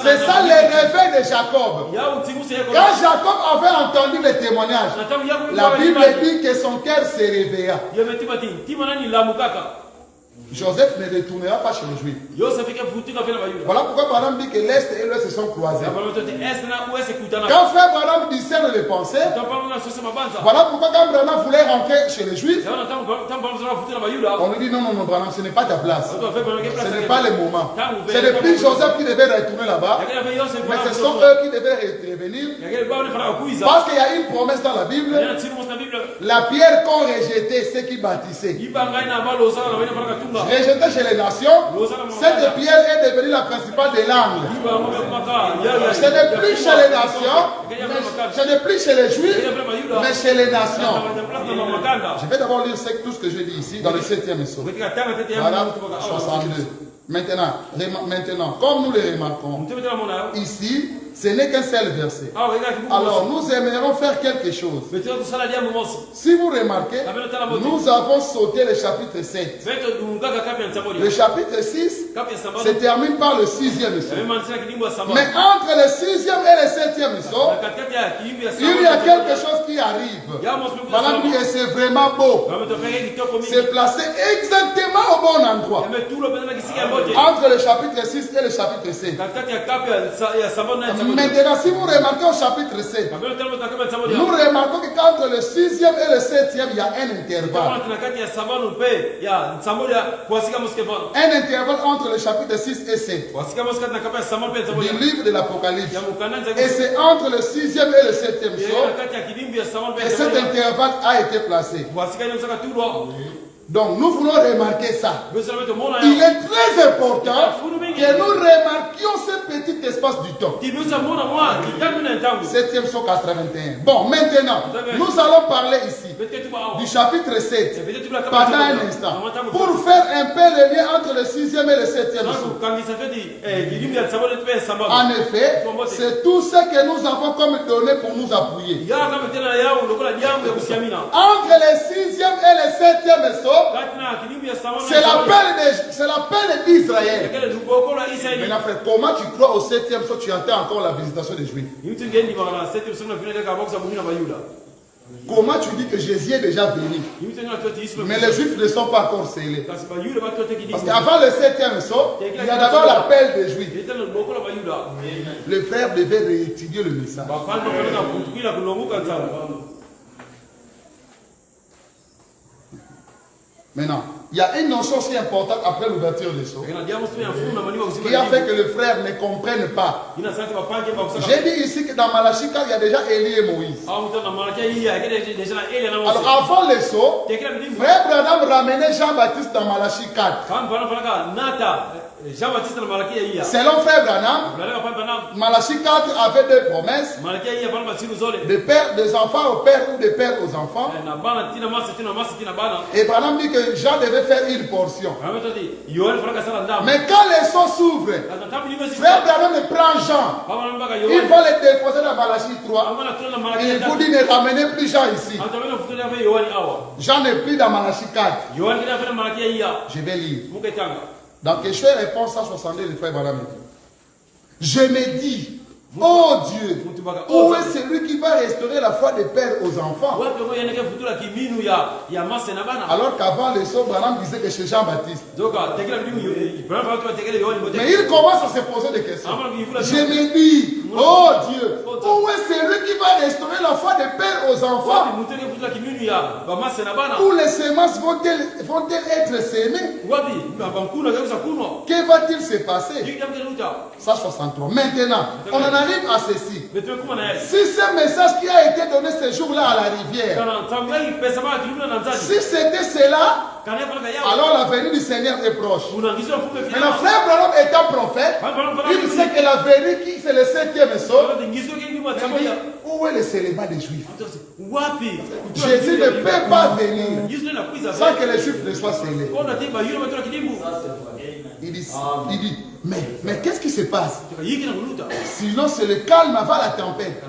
C'est ça le réveil de Jacob. Quand Jacob avait entendu le témoignage, la Bible dit que son cœur se réveilla. Joseph ne retournera pas chez les Juifs. Voilà pourquoi Branham dit que l'Est et l'Ouest se sont croisés. Quand frère Branham discerne les pensées, voilà pourquoi quand Branham voulait rentrer chez les Juifs, on lui dit non, non, non, Branham, ce n'est pas ta place. Ce n'est pas le moment. C'est depuis Joseph qui devait retourner là-bas, mais ce sont eux qui devaient revenir. Parce qu'il y a une promesse dans la Bible, la pierre qu'ont rejetée, ceux qui bâtissaient. rejetée chez les nations, cette pierre est devenue la principale des langues. Ce n'est plus chez les nations, ce n'est plus chez les juifs, mais chez les nations. Je vais d'abord lire tout ce que je dis ici dans le 7e psaume. Voilà, 62. Maintenant, comme nous le remarquons, ici, ce n'est qu'un seul verset. Alors, nous aimerions faire quelque chose. Si vous remarquez, nous avons sauté le chapitre 7. Le chapitre 6 se termine par le 6e psaume. Mais entre le 6e et le 7e psaume, il y a quelque chose qui arrive. Voilà, et c'est vraiment beau. C'est placé exactement au bon endroit. Entre le chapitre 6 et le chapitre 7. Maintenant, si vous remarquez au chapitre 7, nous remarquons que qu'entre le 6e et le 7e, il y a un intervalle. Un intervalle entre le chapitre 6 et 7 du livre de l'Apocalypse. Et c'est entre le 6e et le 7e psaume que cet intervalle a été placé. Donc nous voulons remarquer ça. Il est très important que nous remarquions ce petit espace du temps. 7e psaume 81. Bon, maintenant, nous allons parler ici du chapitre 7 pendant un instant pour faire un peu le lien entre le 6e et le 7e psaume. En effet, c'est tout ce que nous avons comme données pour nous appuyer. Entre le 6e et le 7e psaume, c'est l'appel d'Israël. Maintenant, frère, comment tu crois au 7e psaume, tu entends encore la visitation des Juifs? Comment tu dis que Jésus est déjà venu? Mais les Juifs ne sont pas encore scellés. Parce qu'avant le 7e psaume, il y a d'abord l'appel des Juifs. Le frère devait réétudier le message. Maintenant, il y a une notion aussi importante après l'ouverture des sceaux qui a fait que le frère ne comprenne pas. J'ai dit ici que dans Malachie 4, il y a déjà Élie et Moïse. Alors avant les sceaux, frère Branham ramenait Jean-Baptiste dans Malachie 4. Selon frère Branham, Malachie 4 avait deux promesses: des enfants au père ou des pères aux enfants. Et Branham dit que Jean devait faire une portion. Mais quand les sceaux s'ouvrent, frère Branham prend Jean, il va les déposer dans Malachie 3. Il vous dit ne ramenez plus Jean ici. Jean n'est plus dans Malachie 4. Je vais lire. Dans Question et Réponse 162, le frère Branham dit: je me dis, oh Dieu, où est celui qui va restaurer la foi des pères aux enfants? Alors qu'avant les sceaux, Branham disait que c'est Jean-Baptiste. Mais il commence à se poser des questions. Je me dis, oh Dieu, où est celui qui va restaurer la foi des pères aux enfants? Où les semences vont-elles être semées? Que va-t-il se passer? 163. Maintenant, on en arrive à ceci. Si ce message qui a été donné ce jour-là à la rivière, si c'était cela, alors la venue du Seigneur est proche. Maintenant, frère Branham étant prophète, il sait que la venue, c'est le 7e psaume. Où est le célibat des Juifs? Jésus ne peut pas venir sans que les Juifs ne soient scellés. Il dit, mais qu'est-ce qui se passe? Sinon c'est le calme avant la tempête.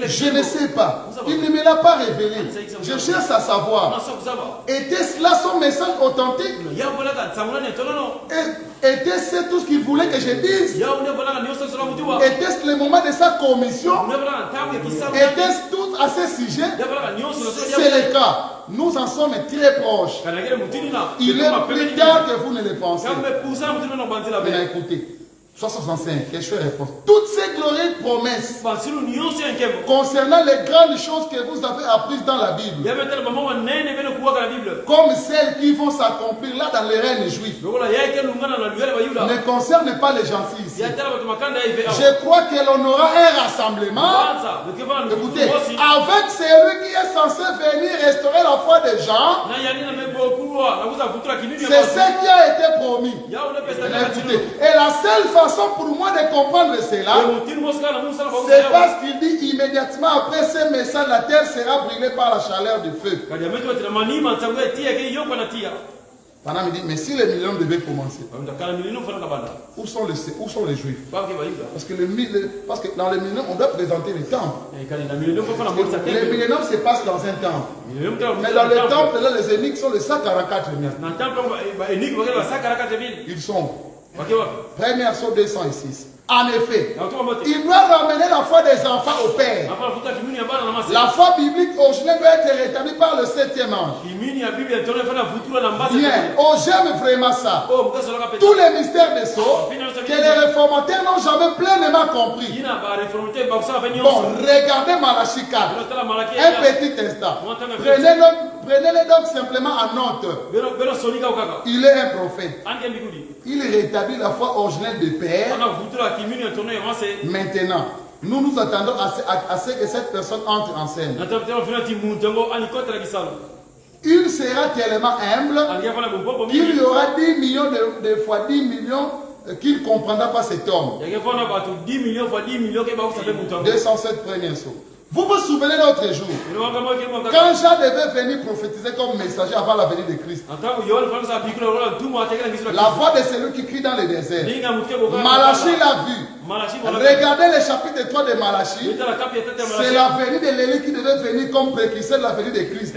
Je ne sais pas. Il ne me l'a pas révélé. Je cherche à savoir. Était-ce là son message authentique? Était-ce tout ce qu'il voulait que je dise? Était-ce le moment de sa commission? Était-ce tout à ce sujet? Si c'est le cas, nous en sommes très proches. Il est plus tard que vous ne le pensez. Maintenant écoutez, Soit 65, question et réponse. Toutes ces glorieuses promesses Ba silu ni yonse nkembo. concernant les grandes choses que vous avez apprises dans la Bible, Ya betela mama wa nene bene kuwa la Bible. comme celles qui vont s'accomplir là dans les règnes juifs, Lokola yake lungana na luyele ba Yuda. ne concernent pas les gens ici. Ya tela batu makanda ive awa. Je crois que l'on aura un rassemblement. Kwanza ukivana Écoutez, ndugu avec celui qui est censé venir restaurer la foi des gens, na yani na mebo kuwa na kuza futura kimini. c'est ce qui a été promis. Ya une pesa na Écoutez, et la seule façon pour moi de comprendre cela, c'est parce qu'il dit immédiatement après ce message, la terre sera brûlée par la chaleur du feu. Pendant il dit, mais si les millions devaient commencer, où sont les juifs? Parce que dans les millions, on doit présenter les temples. Les millénaires se passent dans un temple. Mais dans le temple, là, les énigmes sont les 144 000. Ils sont. Première saut 206. En effet, il doit ramener la foi des enfants au Père. La foi biblique originelle doit être rétablie par le 7e ange. Bien, oh, j'aime vraiment ça. Tous les mystères des sceaux que les réformateurs n'ont jamais pleinement compris. Bon, regardez Malachie 4. Un petit instant. Prenez-le donc simplement en note. Il est un prophète. Il rétablit la foi originelle du Père. Maintenant, nous nous attendons à ce que cette personne entre en scène. Il sera tellement humble qu'il y aura 10 millions de fois 10 millions qu'il ne comprendra pas cet homme. 207 premiers sauts. Vous vous souvenez l'autre jour, quand Jean devait venir prophétiser comme messager avant la venue de Christ, la voix de celui qui crie dans le désert, Malachie l'a vu. Regardez le chapitre 3 de Malachie, c'est la venue de l'Élie qui devait venir comme précurseur de la venue de Christ.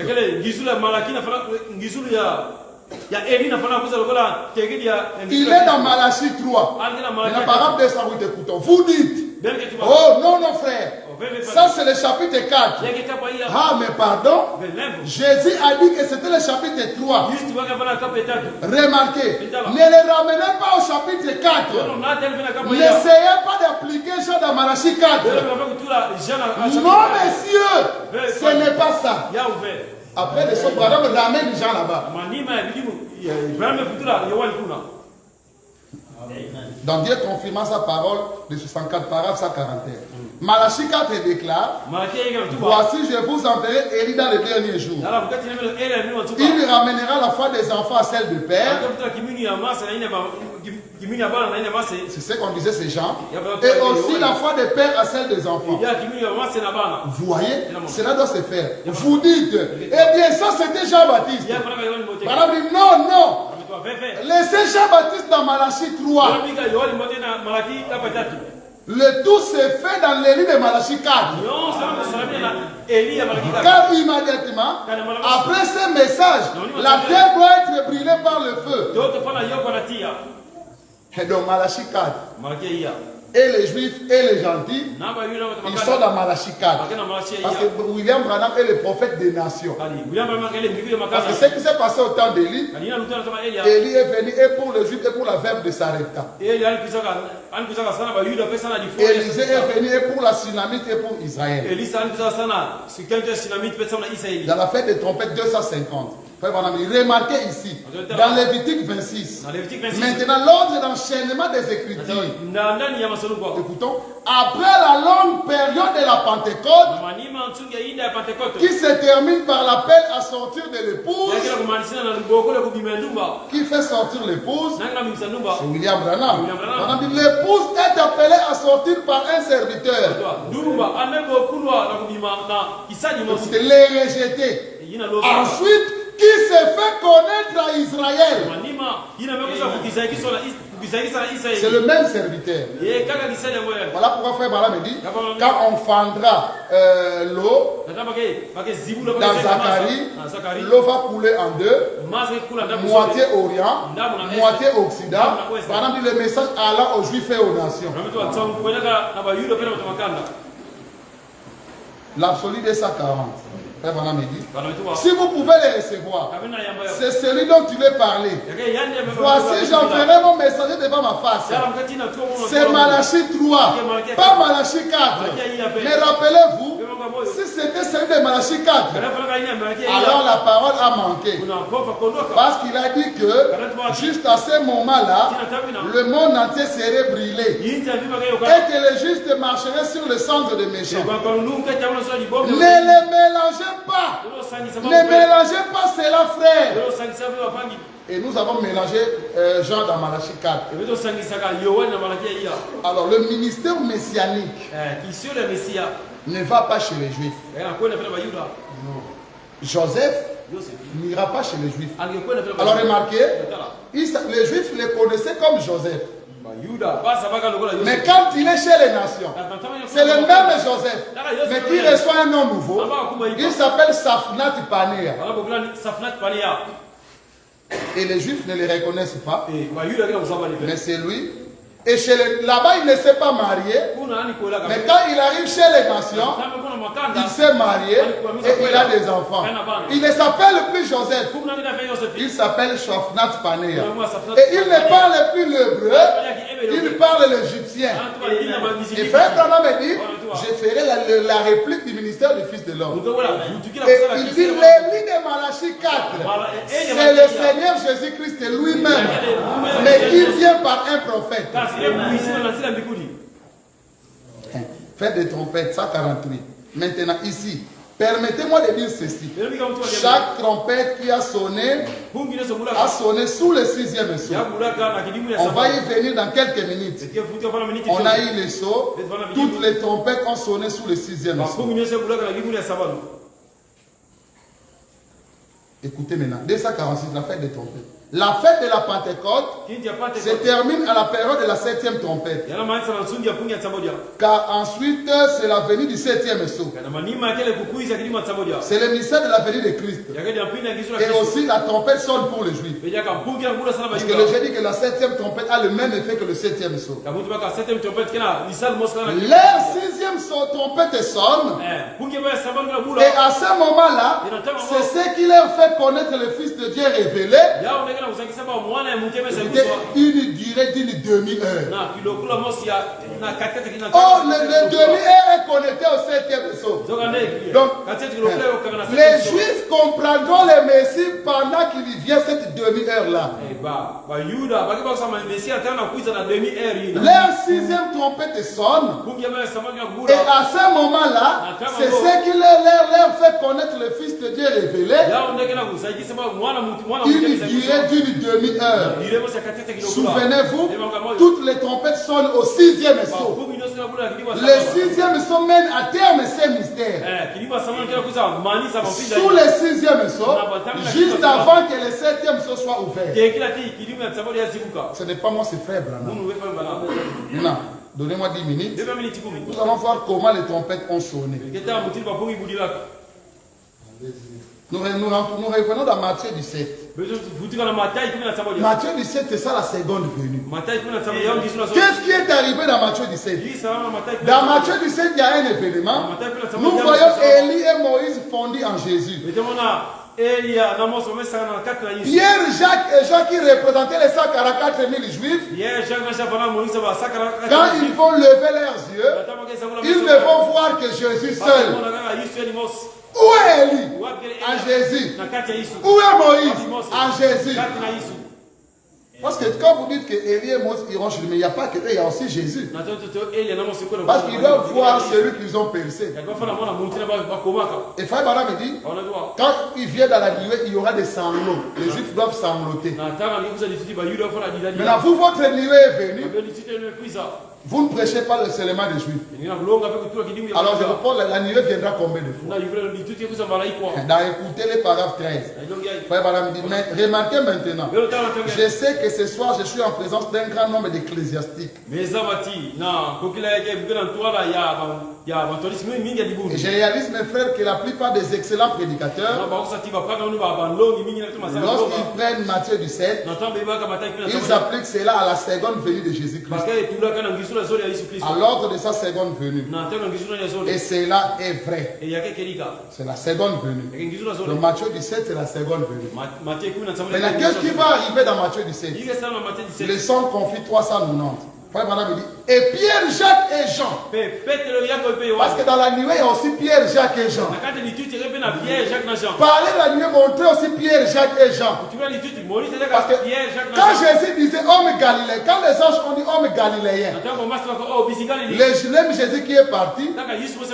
Il est dans Malachie 3. Maintenant, par exemple, 208, écoutons. Vous dites, oh non, non, frère. Ça, c'est le chapitre 4. Ah, mais pardon. Jésus a dit que c'était le chapitre 3. Remarquez, ne le ramenez pas au chapitre 4. N'essayez pas d'appliquer ça dans Malachie 4. Non, messieurs, ce n'est pas ça. Après, les autres, pardon, ramène les gens là-bas. Donc Dieu confirma sa parole de 64 paragraphes 141. Malachie 4 déclare, voici je vous enverrai Élie dans les derniers jours. Il ramènera la foi des enfants à celle du Père. C'est ce qu'on disait ces gens. Et aussi la foi des pères à celle des enfants. Vous voyez, cela doit se faire. Vous dites, eh bien ça c'était Jean-Baptiste. Madame dit non, non. Laissez Jean-Baptiste dans Malachie 3. Le tout s'est fait dans l'Élie de Malachie 4. Car immédiatement, après ce message, la terre doit être brûlée par le feu. Et donc Malachie 4. Et les juifs et les gentils, ils sont dans Malachie 4. Parce que William Branham est le prophète des nations. Parce que ce qui s'est passé au temps d'Élie, Élie est venu et pour les juifs et pour la veuve de Sarepta. Élisée est venu et pour la Sunamite et pour Israël. Dans la fête des trompettes 250. Remarquez ici, dans Lévitique 26, maintenant l'ordre d'enchaînement des Écritures. Écoutons, après la longue période de la Pentecôte, qui se termine par l'appel à sortir de l'épouse, qui fait sortir l'épouse, c'est William Branham. L'épouse est appelée à sortir par un serviteur. Écoutez, les rejetés. Ensuite, qui s'est fait connaître à Israël. C'est le même serviteur. Voilà pourquoi Frère Bala me dit, quand on fendra l'eau dans Zacharie, l'eau va couler en deux, moitié orient, moitié occident. Par exemple, le message allant aux Juifs et aux nations. L'absolu de 140. Frère Branham me dit, Bana wetu si vous pouvez les recevoir, kabina yamba yo. c'est celui dont tu veux parler. Yake yande me. Voici, j'enverrai mon messager devant ma face. Sala mkati na tuo mono. C'est Malachie 3, pas Malachie 4. Mais rappelez-vous, si c'était celui de Malachie 4, alors la parole a manqué. Parce qu'il a dit que, juste à ce moment-là, le monde entier serait brûlé. Et que les justes marcheraient sur le centre des méchants. Ne les mélangez pas. Ne mélangez pas cela, frère. Et nous avons mélangé Jean dans Malachie 4. Alors le ministère messianique ne va pas chez les Juifs. Joseph n'ira pas chez les Juifs. Alors remarquez, les Juifs le connaissaient comme Joseph. Mais quand il est chez les nations, c'est le même Joseph, mais qui reçoit un nom nouveau. Il s'appelle Safnat Panéa. Et les Juifs ne les reconnaissent pas. Mais c'est lui. Et là-bas, il ne s'est pas marié. Mais quand il arrive chez les nations, il s'est marié et il a des enfants. Il ne s'appelle plus Joseph. Il s'appelle Shofnat Panéa. Et il ne parle plus l'hébreu. Il parle l'égyptien. Et Frère Branham me dit, je ferai la réplique du ministère du Fils de l'Homme. Et il dit, l'Élie de Malachie 4, c'est le Seigneur Jésus-Christ lui-même, mais qui vient par un prophète. Faites des trompettes, 148. Maintenant, ici, permettez-moi de dire ceci. Chaque trompette qui a sonné sous le 6e sceau. On va y venir dans quelques minutes. On a eu les sceaux. Toutes les trompettes ont sonné sous le 6e sceau. Écoutez maintenant, 246, la fête des trompettes. La fête de la Pentecôte se termine à la période de la 7e trompette. Car ensuite, c'est la venue du 7e sceau. C'est le mystère de la venue de Christ. Et aussi la trompette sonne pour les Juifs. Parce que le Jésus dit que la 7e trompette a le même effet que le 7e sceau. Leur 6e trompette sonne. Et à ce moment-là, c'est ce qui leur fait connaître le Fils de Dieu révélé. C'était une durée d'une demi-heure. Oh, le demi-heure est connecté au 7e sceau. Donc, les Juifs comprendront le Messie pendant qu'il vient cette demi-heure-là. Leur 6e trompette sonne. Et à ce moment-là, c'est ce qui leur fait connaître le Fils de Dieu révélé. Une durée d'une demi-heure. Souvenez-vous, toutes les trompettes sonnent au 6e sceau. Le 6e sceau mène à terme ces mystères. Sous le 6e sceau, juste avant que le 7e sceau soit ouvert. Ce n'est pas moi, c'est faible. Non. Donnez-moi 10 minutes. Nous allons voir comment les trompettes ont sonné. Nous revenons dans Matthieu 17. Matthieu 17, c'est ça la seconde venue. Qu'est-ce qui est arrivé dans Matthieu 17? Dans Matthieu 17, il y a un événement. Nous voyons Élie et Moïse fondus en Jésus. Pierre, Jacques et Jean qui représentaient les 144 000 Juifs, quand ils vont lever leurs yeux, ils ne vont voir que Jésus seul. Où est Élie? En Jésus. Où est Moïse? En Jésus. Parce que quand vous dites que Élie et Moïse iront chez lui, mais il n'y a pas que eux, il y a aussi Jésus. Parce qu'ils doivent voir celui qu'ils ont percé. Et Frère Branham me dit, quand il vient dans la nuée, il y aura des sanglots. Les Juifs doivent sangloter. Maintenant, vous, votre nuée est venue. Vous ne prêchez pas le seulement des Juifs. Alors je reprends, la nuée viendra combien de fois? Dans écouter les paragraphes 13. Frère Branham dit, mais remarquez maintenant, je sais que ce soir je suis en présence d'un grand nombre d'ecclésiastiques. Et je réalise, mes frères, que la plupart des excellents prédicateurs, lorsqu'ils prennent Matthieu 17, ils appliquent cela à la seconde venue de Jésus-Christ, à l'ordre de sa seconde venue. Et cela est vrai. C'est la seconde venue. Donc Matthieu 17, c'est la seconde venue. Maintenant, qu'est-ce qui va arriver dans Matthieu 17? Le sang confie 390. Frère Madame me dit, et Pierre, Jacques et Jean. Parce que dans la nuée, il y a aussi Pierre, Jacques et Jean. Parler la nuée, montrer aussi Pierre, Jacques et Jean. Parce que quand Jésus disait homme galiléen, quand les anges ont dit homme galiléen, même Jésus qui est parti,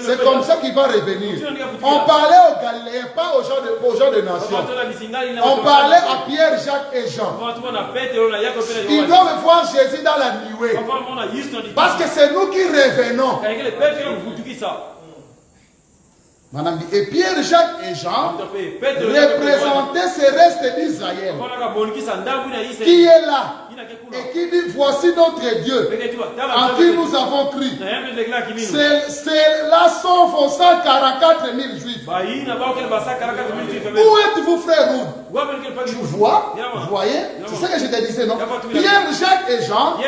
c'est comme ça qu'il va revenir. On parlait aux Galiléens, pas aux gens de nation. On parlait à Pierre, Jacques et Jean. Ils doivent voir Jésus dans la nuée. Parce que c'est nous qui revenons. Madame dit, et Pierre, Jacques et Jean représentaient ces restes d'Israël qui est là et qui dit, voici notre Dieu en qui nous avons cru. Là sont vos 144 000 juifs. Où êtes-vous, frère Roud? Tu vois? Vous voyez? C'est ça que je te disais, non? Pierre, Jacques et Jean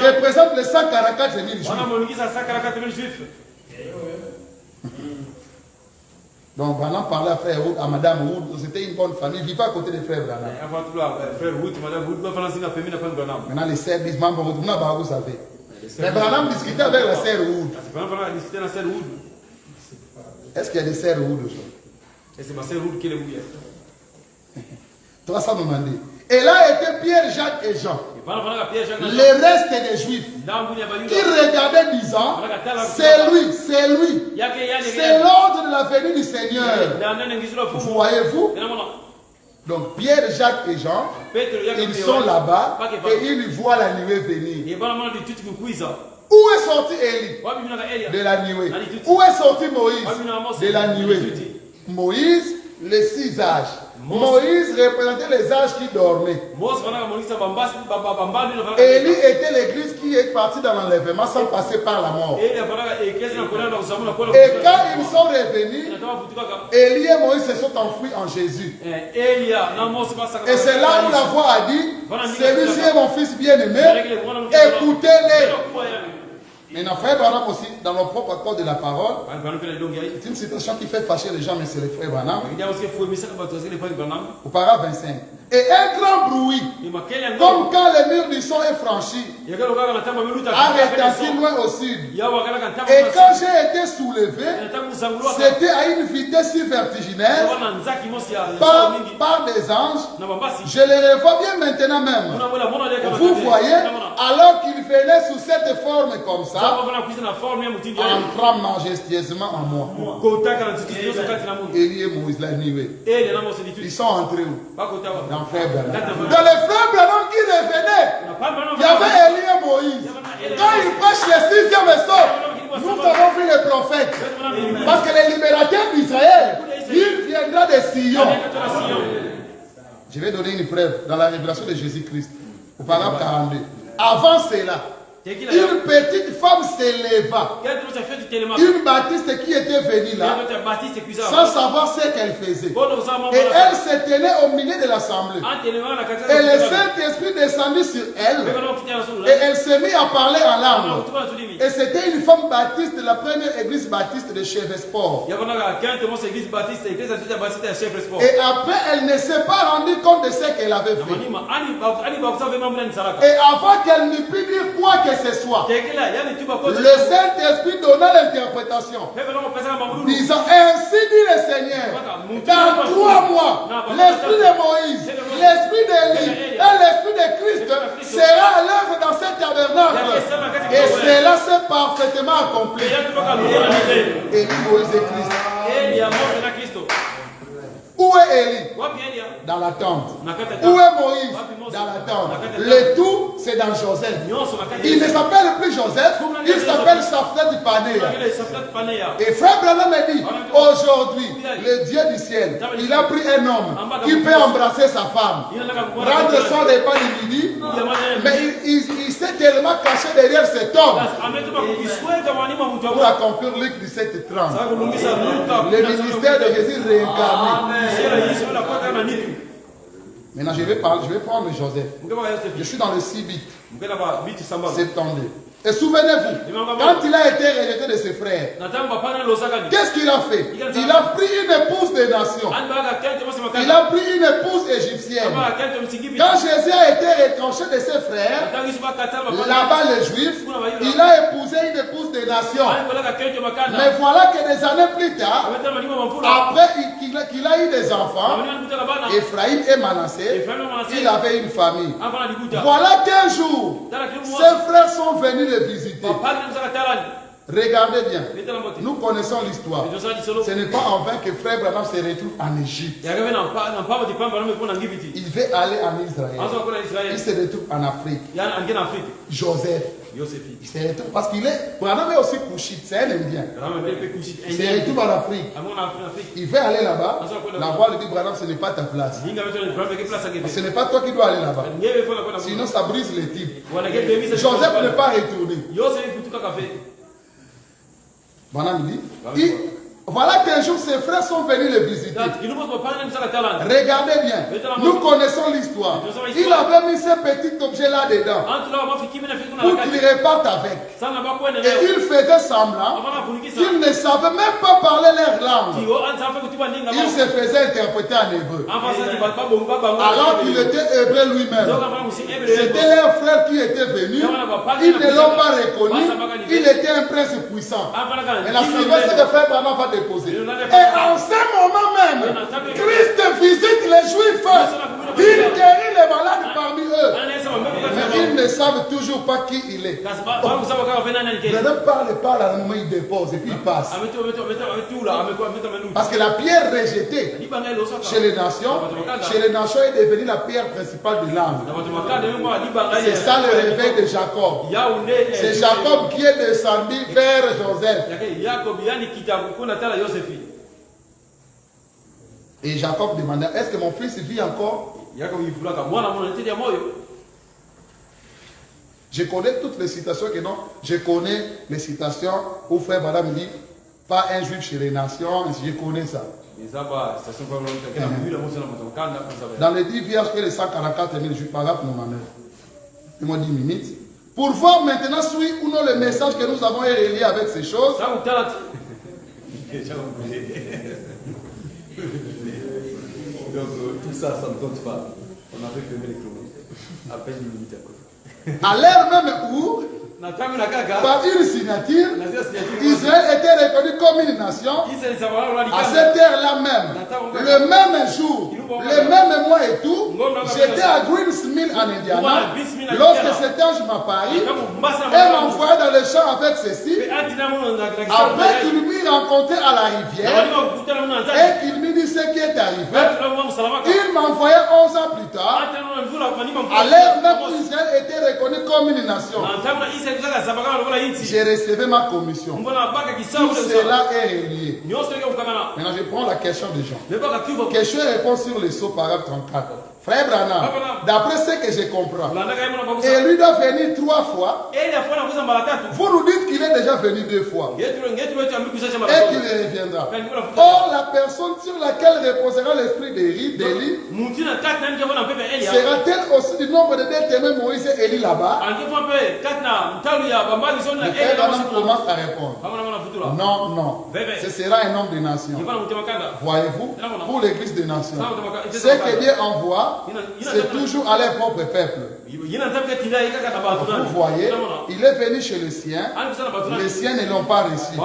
représentent les 144 000 juifs. Donc, Branham parlait à frère Wood, à madame Wood, c'était une bonne famille, vivait à côté des frères Branham. Maintenant, les sœurs disent, vous savez. Mais Branham discutait avec la sœur Wood. Est-ce qu'il y a des sœurs Wood aujourd'hui? C'est ma sœur Wood qui est le 390. Et là étaient Pierre, Jacques et Jean. Les restes des Juifs qui regardaient disant, c'est lui. C'est l'ordre de la venue du Seigneur. Vous voyez-vous? Donc Pierre, Jacques et Jean, ils sont là-bas et ils voient la nuée venir. Où est sorti Élie? De la nuée. Où est sorti Moïse? De la nuée. Moïse, les 6 âges. Moïse représentait les âges qui dormaient. Élie était l'église qui est partie dans l'enlèvement sans passer par la mort. Et quand ils sont revenus, Élie et Moïse se sont enfouis en Jésus. Et c'est là où la voix a dit, celui-ci est mon fils bien-aimé, écoutez-les. Maintenant, frère Branham aussi, dans le propre accord de la parole, c'est une situation qui fait fâcher les gens, mais c'est le frère Branham. Au paragraphe 25. Et un grand bruit, comme quand le mur du son est franchi, a retenti loin au sud. Et quand j'ai été soulevé, c'était à une vitesse si vertigineuse par des anges. Je les revois bien maintenant même. Vous voyez, alors qu'il venait sous cette forme comme ça, entrant majestueusement en moi. Élie et Moïse, la nuée. Ils sont entrés où? Dans le frère Branham. Dans les frères Branham qui revenaient, il y avait Élie et Moïse. Quand ils prêchent le 6e essor, nous avons vu les prophètes. Parce que le libérateur d'Israël, il viendra de Sion. Je vais donner une preuve dans la révélation de Jésus-Christ, au paragraphe 42. Avant cela, une petite femme s'éleva. Une baptiste qui était venue là, sans savoir ce qu'elle faisait. Et elle se tenait au milieu de l'assemblée. Et le Saint-Esprit descendit sur elle. Et elle s'est mise à parler en langue. Et c'était une femme baptiste de la première église baptiste de Chevesport. Et après, elle ne s'est pas rendue compte de ce qu'elle avait fait. Et avant qu'elle ne puisse dire quoi que ce soit, le Saint-Esprit donna l'interprétation, disant, ainsi dit le Seigneur, dans 3 mois, l'esprit de Moïse, l'esprit d'Élie et l'esprit de Christ sera à l'œuvre dans ce tabernacle. Et cela s'est parfaitement accompli. Élie, Moïse et Christ. Où est Élie? Dans la tente. Où est Moïse? Dans la tente. Le tout, c'est dans Joseph. Il ne s'appelle plus Joseph, il s'appelle Saflet Panéa. Et frère Branham me dit, aujourd'hui, le Dieu du ciel, il a pris un homme qui peut embrasser sa femme, rendre son repas du midi, mais il s'est tellement caché derrière cet homme. Ametuma kukisweka mwanima mtu Pour wa accomplir Luc 17:30. Sasa kulungisa Luka. Le ministère de Jésus réincarné. Sera Yesu na kwa kana nitu. Maintenant, je vais prendre Joseph. Je suis dans le 6 bits. 72. Et souvenez-vous, quand il a été rejeté de ses frères, qu'est-ce qu'il a fait? Il a pris une épouse des nations. Il a pris une épouse égyptienne. Quand Jésus a été retranché de ses frères, là-bas les Juifs, il a épousé une épouse des nations. Mais voilà que des années plus tard, après qu'il a eu des enfants, Ephraïm et Manassé, il avait une famille. Voilà qu'un jour, ses frères sont venus le visiter. Regardez bien, nous connaissons l'histoire. Ce n'est pas en vain que frère Branham se retrouve en Égypte. Il veut aller en Israël. Il se retrouve en Afrique. Joseph. Il se retrouve parce qu'il est. Branham est aussi couchite, c'est un Indien. Il se retrouve en Afrique. Il veut aller là-bas. La voix lui dit Branham, ce n'est pas ta place. Ce n'est pas toi qui dois aller là-bas. Sinon, ça brise les types. Joseph n'est pas retourné. Branham dit, voilà qu'un jour ses frères sont venus le visiter. Regardez bien, nous connaissons l'histoire. Il avait mis ce petit objet là-dedans pour qu'il reparte avec. Et il faisait semblant qu'il ne savait même pas parler leur langue. Il se faisait interpréter en hébreu. Alors qu'il était hébreu lui-même. C'était leur frère qui était venu. Ils ne l'ont pas reconnu. Il était un prince puissant. Et la suivante, c'est que frère Branham va déposer. Et en ce moment même, Christ visite les Juifs. Il guérit les malades parmi eux. Mais ils ne savent toujours pas qui il est. Branham parle à un moment, il dépose et puis il passe. Parce que la pierre rejetée chez les nations est devenue la pierre principale de l'âme. C'est ça le réveil de Jacob. C'est Jacob qui est descendu vers Joseph. Et Jacob demandait, est-ce que mon fils vit encore? Je connais toutes les citations que non. Je connais les citations où frère Branham dit, pas un juif chez les nations, je connais ça. Dans les 10 vierges et les 144 000 juifs, paragraphe 99. Dis-moi 10 minutes. Pour voir maintenant si oui ou non le message que nous avons relié avec ces choses. Donc tout ça, ça ne compte pas. On avait fermé les chronos. À peine une minute à côté. À l'heure même où, par une signature, Israël était reconnu comme une nation. À cette heure-là même, le même jour, le même mois et tout, j'étais à Greensmill en Indiana. Lorsque cet ange m'apparut et m'envoya dans le champ avec ceci, après qu'il m'eut rencontré à la rivière et qu'il m'eut dit ce qui est arrivé, il m'envoya 11 ans plus tard, à l'heure même où Israël était reconnu comme une nation. J'ai recevé ma commission. Tout cela est relié. Maintenant, je prends la question des gens. Question et réponse sur le sceau, paragraphe 34. Frère Branham, d'après ce que je comprends, et lui doit venir 3 fois. Vous nous dites qu'il est déjà venu 2 fois. Et qu'il reviendra. Or, la personne sur laquelle reposera l'esprit d'Élie sera-t-elle aussi du nombre de 2 témoins Moïse et Élie là-bas? Le frère Branham commence à répondre. Non, non. Ce sera un homme des nations. Voyez-vous, pour l'église des nations, ce que Dieu envoie, c'est toujours à leur propre peuple. Vous voyez, il est venu chez les siens ne l'ont pas reçu. Il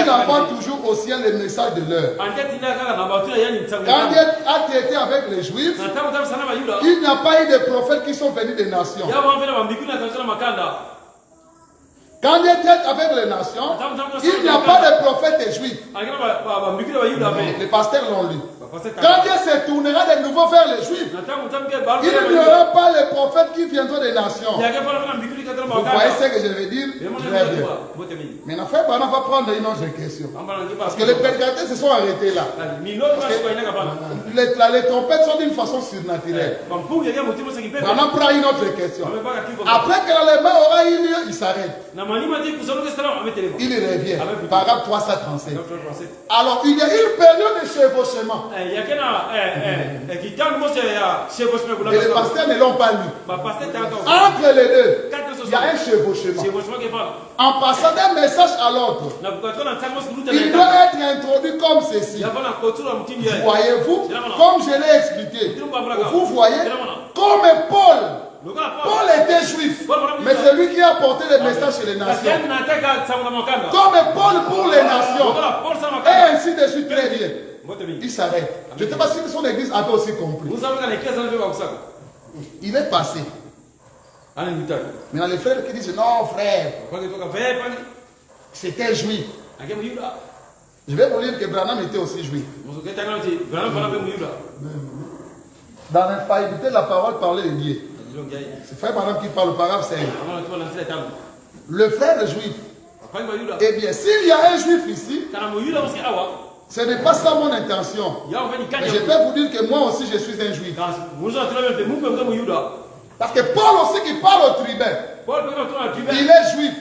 envoie toujours au ciel le message de l'heure. Quand Dieu a traité avec les Juifs, il n'y a pas eu de prophètes qui sont venus des nations. Quand Dieu traite avec les nations, il n'y a pas de prophètes juifs. Les pasteurs l'ont lu. Quand Dieu se tournera de nouveau vers les juifs, il n'y aura pas les prophètes qui viendront des nations. Vous voyez ce que je veux dire? Très bien. Maintenant, frère Branham va prendre une autre question. Parce que les prédicateurs se sont arrêtés là. Les trompettes sont d'une façon surnaturelle. Branham prend une autre question. Après que l'enlèvement aura eu lieu, il s'arrête. Il revient. Paragraphe 337. Alors, il y a une période de chevauchement. Et les pasteurs ne l'ont pas lu. Entre les deux, il y a un chevauchement. En passant d'un message à l'autre, il doit être introduit comme ceci. Voyez-vous, comme je l'ai expliqué, vous voyez, comme Paul était juif, mais c'est lui qui a porté le message chez les nations. Comme Paul pour les nations. Et ainsi de suite, très bien. Il s'arrête. Je ne sais pas si son église avait aussi compris. Il est passé. Maintenant, les frères qui disent non, frère, c'était juif. Je vais vous lire que Branham était aussi juif. Dans l'infaillibilité de la parole, parler de Dieu. C'est frère Branham qui parle, le paragraphe 5. Le frère juif. Eh bien, s'il y a un juif ici, ce n'est pas ça mon intention. Mais je peux vous dire que moi aussi je suis un juif. Parce que Paul aussi qui parle au tribun, il est juif.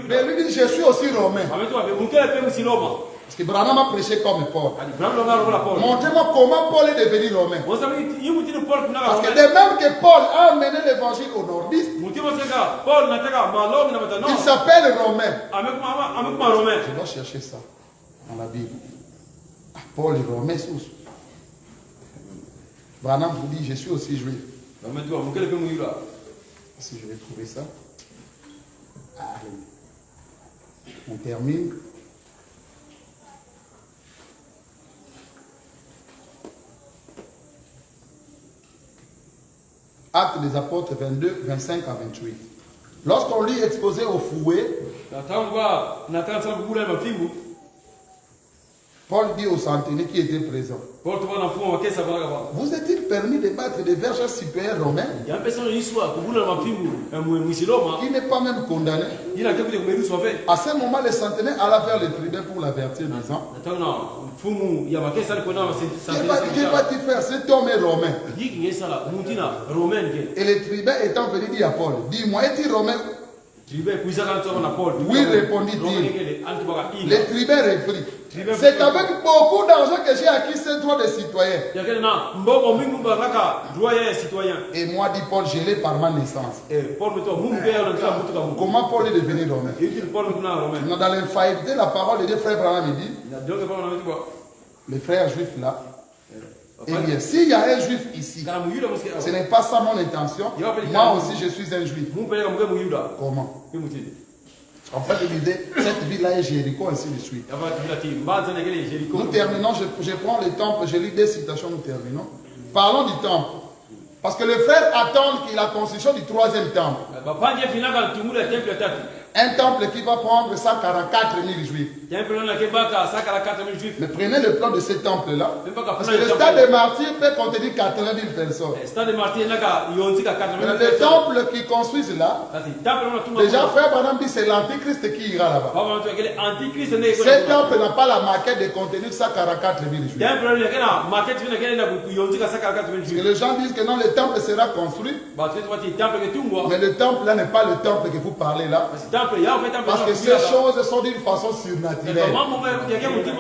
Mais lui dit je suis aussi romain. Parce que Branham a prêché comme Paul. Montrez-moi comment Paul est devenu romain. Parce que de même que Paul a amené l'évangile aux nordistes, il s'appelle romain. Je dois chercher ça dans la Bible. Paul est romain. Branham vous dit je suis aussi juif. Si je vais trouver ça. Allez. On termine. Actes des apôtres 22, 25 à 28. Lorsqu'on lui exposait au fouet, Paul dit aux centeniers qui étaient présents, vous est-il permis de battre des verges supérieurs romains qui n'est pas même condamné? À ce moment, les centenaires alla vers le tribun pour l'avertir, disant, que vas-tu faire? Cet homme est romain. Et le tribun étant venu dire à Paul, dis-moi, es-tu romain? Oui, répondit-il. Le tribun reprit. C'est avec beaucoup d'argent que j'ai acquis ce droit de citoyen. Et moi, dit Paul, je l'ai par ma naissance. Comment Paul est devenu romain? Dans l'infaillibilité, la parole de Dieu, frère Branham dit, les frères juifs là, eh bien, s'il y a un juif ici, ce n'est pas ça mon intention. Moi aussi, je suis un juif. Comment? En fait, il disait, cette ville-là est Jéricho, ainsi de suite. Nous terminons, je prends le temple, je lis des citations, nous terminons. Parlons du temple. Parce que le frère attend qu'il y ait la construction du troisième temple. Un temple qui va prendre 144 000 juifs. Mais prenez le plan de ce temple-là. Parce que le stade des martyrs peut contenir 80 000 personnes. Le temple qu'ils construisent là, déjà frère Branham dit c'est l'antichrist qui ira là-bas. Ce temple n'a pas la maquette de contenir 144 000 juifs. Parce que les gens disent que non, le temple sera construit. Mais le temple là n'est pas le temple que vous parlez là. Parce que ces choses sont d'une façon surnaturelle.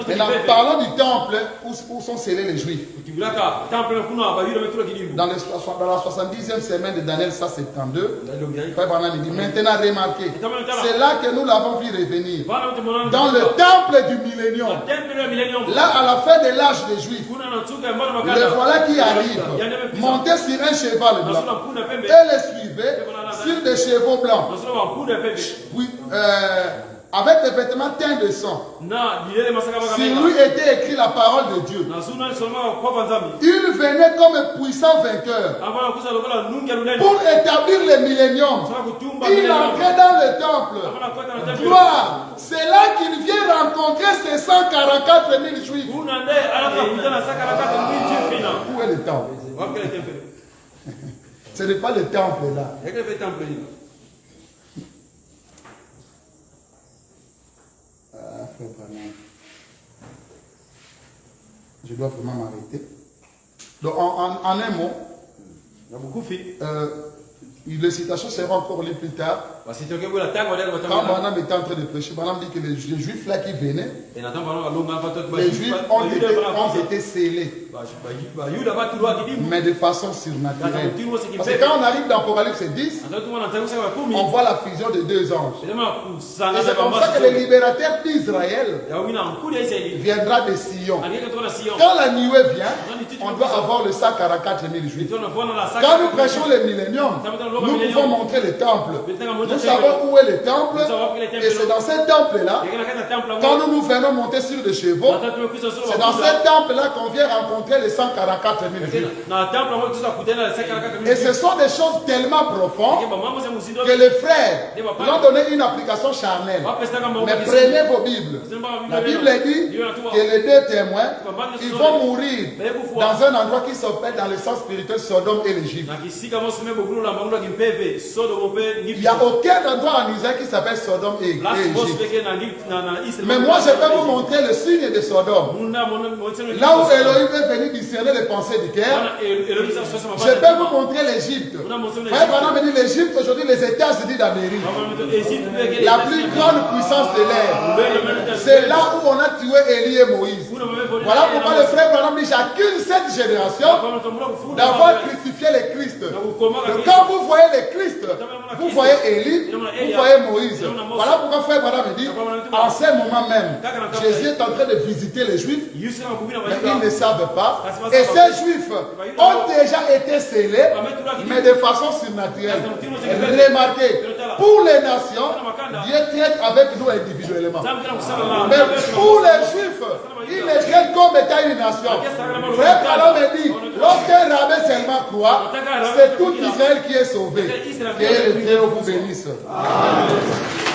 Maintenant, parlons du temple où sont scellés les juifs. Dans la 70e semaine de Daniel 172, frère Branham dit, maintenant remarquez, c'est là que nous l'avons vu revenir. Dans le temple du millénium. Là, à la fin de l'âge des juifs, le voilà qui arrive, monté sur un cheval blanc. Et le suivait sur des chevaux blancs. Puis, avec des vêtements teints de sang. Sur lui était écrit la parole de Dieu. Il venait comme un puissant vainqueur pour établir le millénium. Il entrait dans le temple. Gloire. C'est là qu'il vient rencontrer ces 144 000 juifs. Où est le temple? Ce n'est pas le temple là. Je dois vraiment m'arrêter. Donc, en un mot, les citations seront encore lues plus tard. Quand Madame était en train de prêcher, Madame dit que les Juifs là qui venaient, les Juifs ont été scellés, mais de façon surnaturelle. Parce que quand on arrive dans Apocalypse 10, on voit la fusion de deux anges. Et c'est comme ça que le libérateur d'Israël viendra de Sion. Quand la nuée vient, on doit avoir le 144 000 Juifs. Quand nous prêchons le millénium, nous pouvons montrer le temple. Nous savons où est le temple. Et c'est dans ce temple-là, quand nous venons monter sur des chevaux, c'est dans ce temple-là qu'on vient rencontrer les 144 000 Juifs. Et ce sont des choses tellement profondes que les frères l'ont donné une application charnelle. Mais prenez vos Bibles. La Bible dit que les deux témoins, ils vont mourir dans un endroit qui s'appelle dans le sens spirituel Sodome et l'Égypte. Il n'y a aucun endroit en Israël qui s'appelle Sodome et Égypte. Mais moi, je peux vous montrer le signe de Sodome. Là où Elohim est venu discerner les pensées du cœur, je peux vous montrer l'Égypte. Frère Branham me dit l'Égypte aujourd'hui, les États-Unis d'Amérique. La plus grande puissance de l'air. C'est là où on a tué Élie et Moïse. Voilà pourquoi le frère Branham dit j'accuse cette génération d'avoir crucifié le Christ. Donc, quand vous voyez le Christ, vous voyez Élie, vous voyez Moïse. Voilà pourquoi frère Branham me dit en ce moment même, Jésus est en train de visiter les Juifs, mais ils ne savent pas. Et ces Juifs ont déjà été scellés, mais de façon surnaturelle. Remarquez, pour les nations, Dieu traite avec nous individuellement. Mais pour les Juifs, il les traite comme étant une nation. Frère Branham me dit, lorsqu'un rabbin seulement croit, c'est tout Israël qui est sauvé. Que le Dieu vous bénisse. Amen.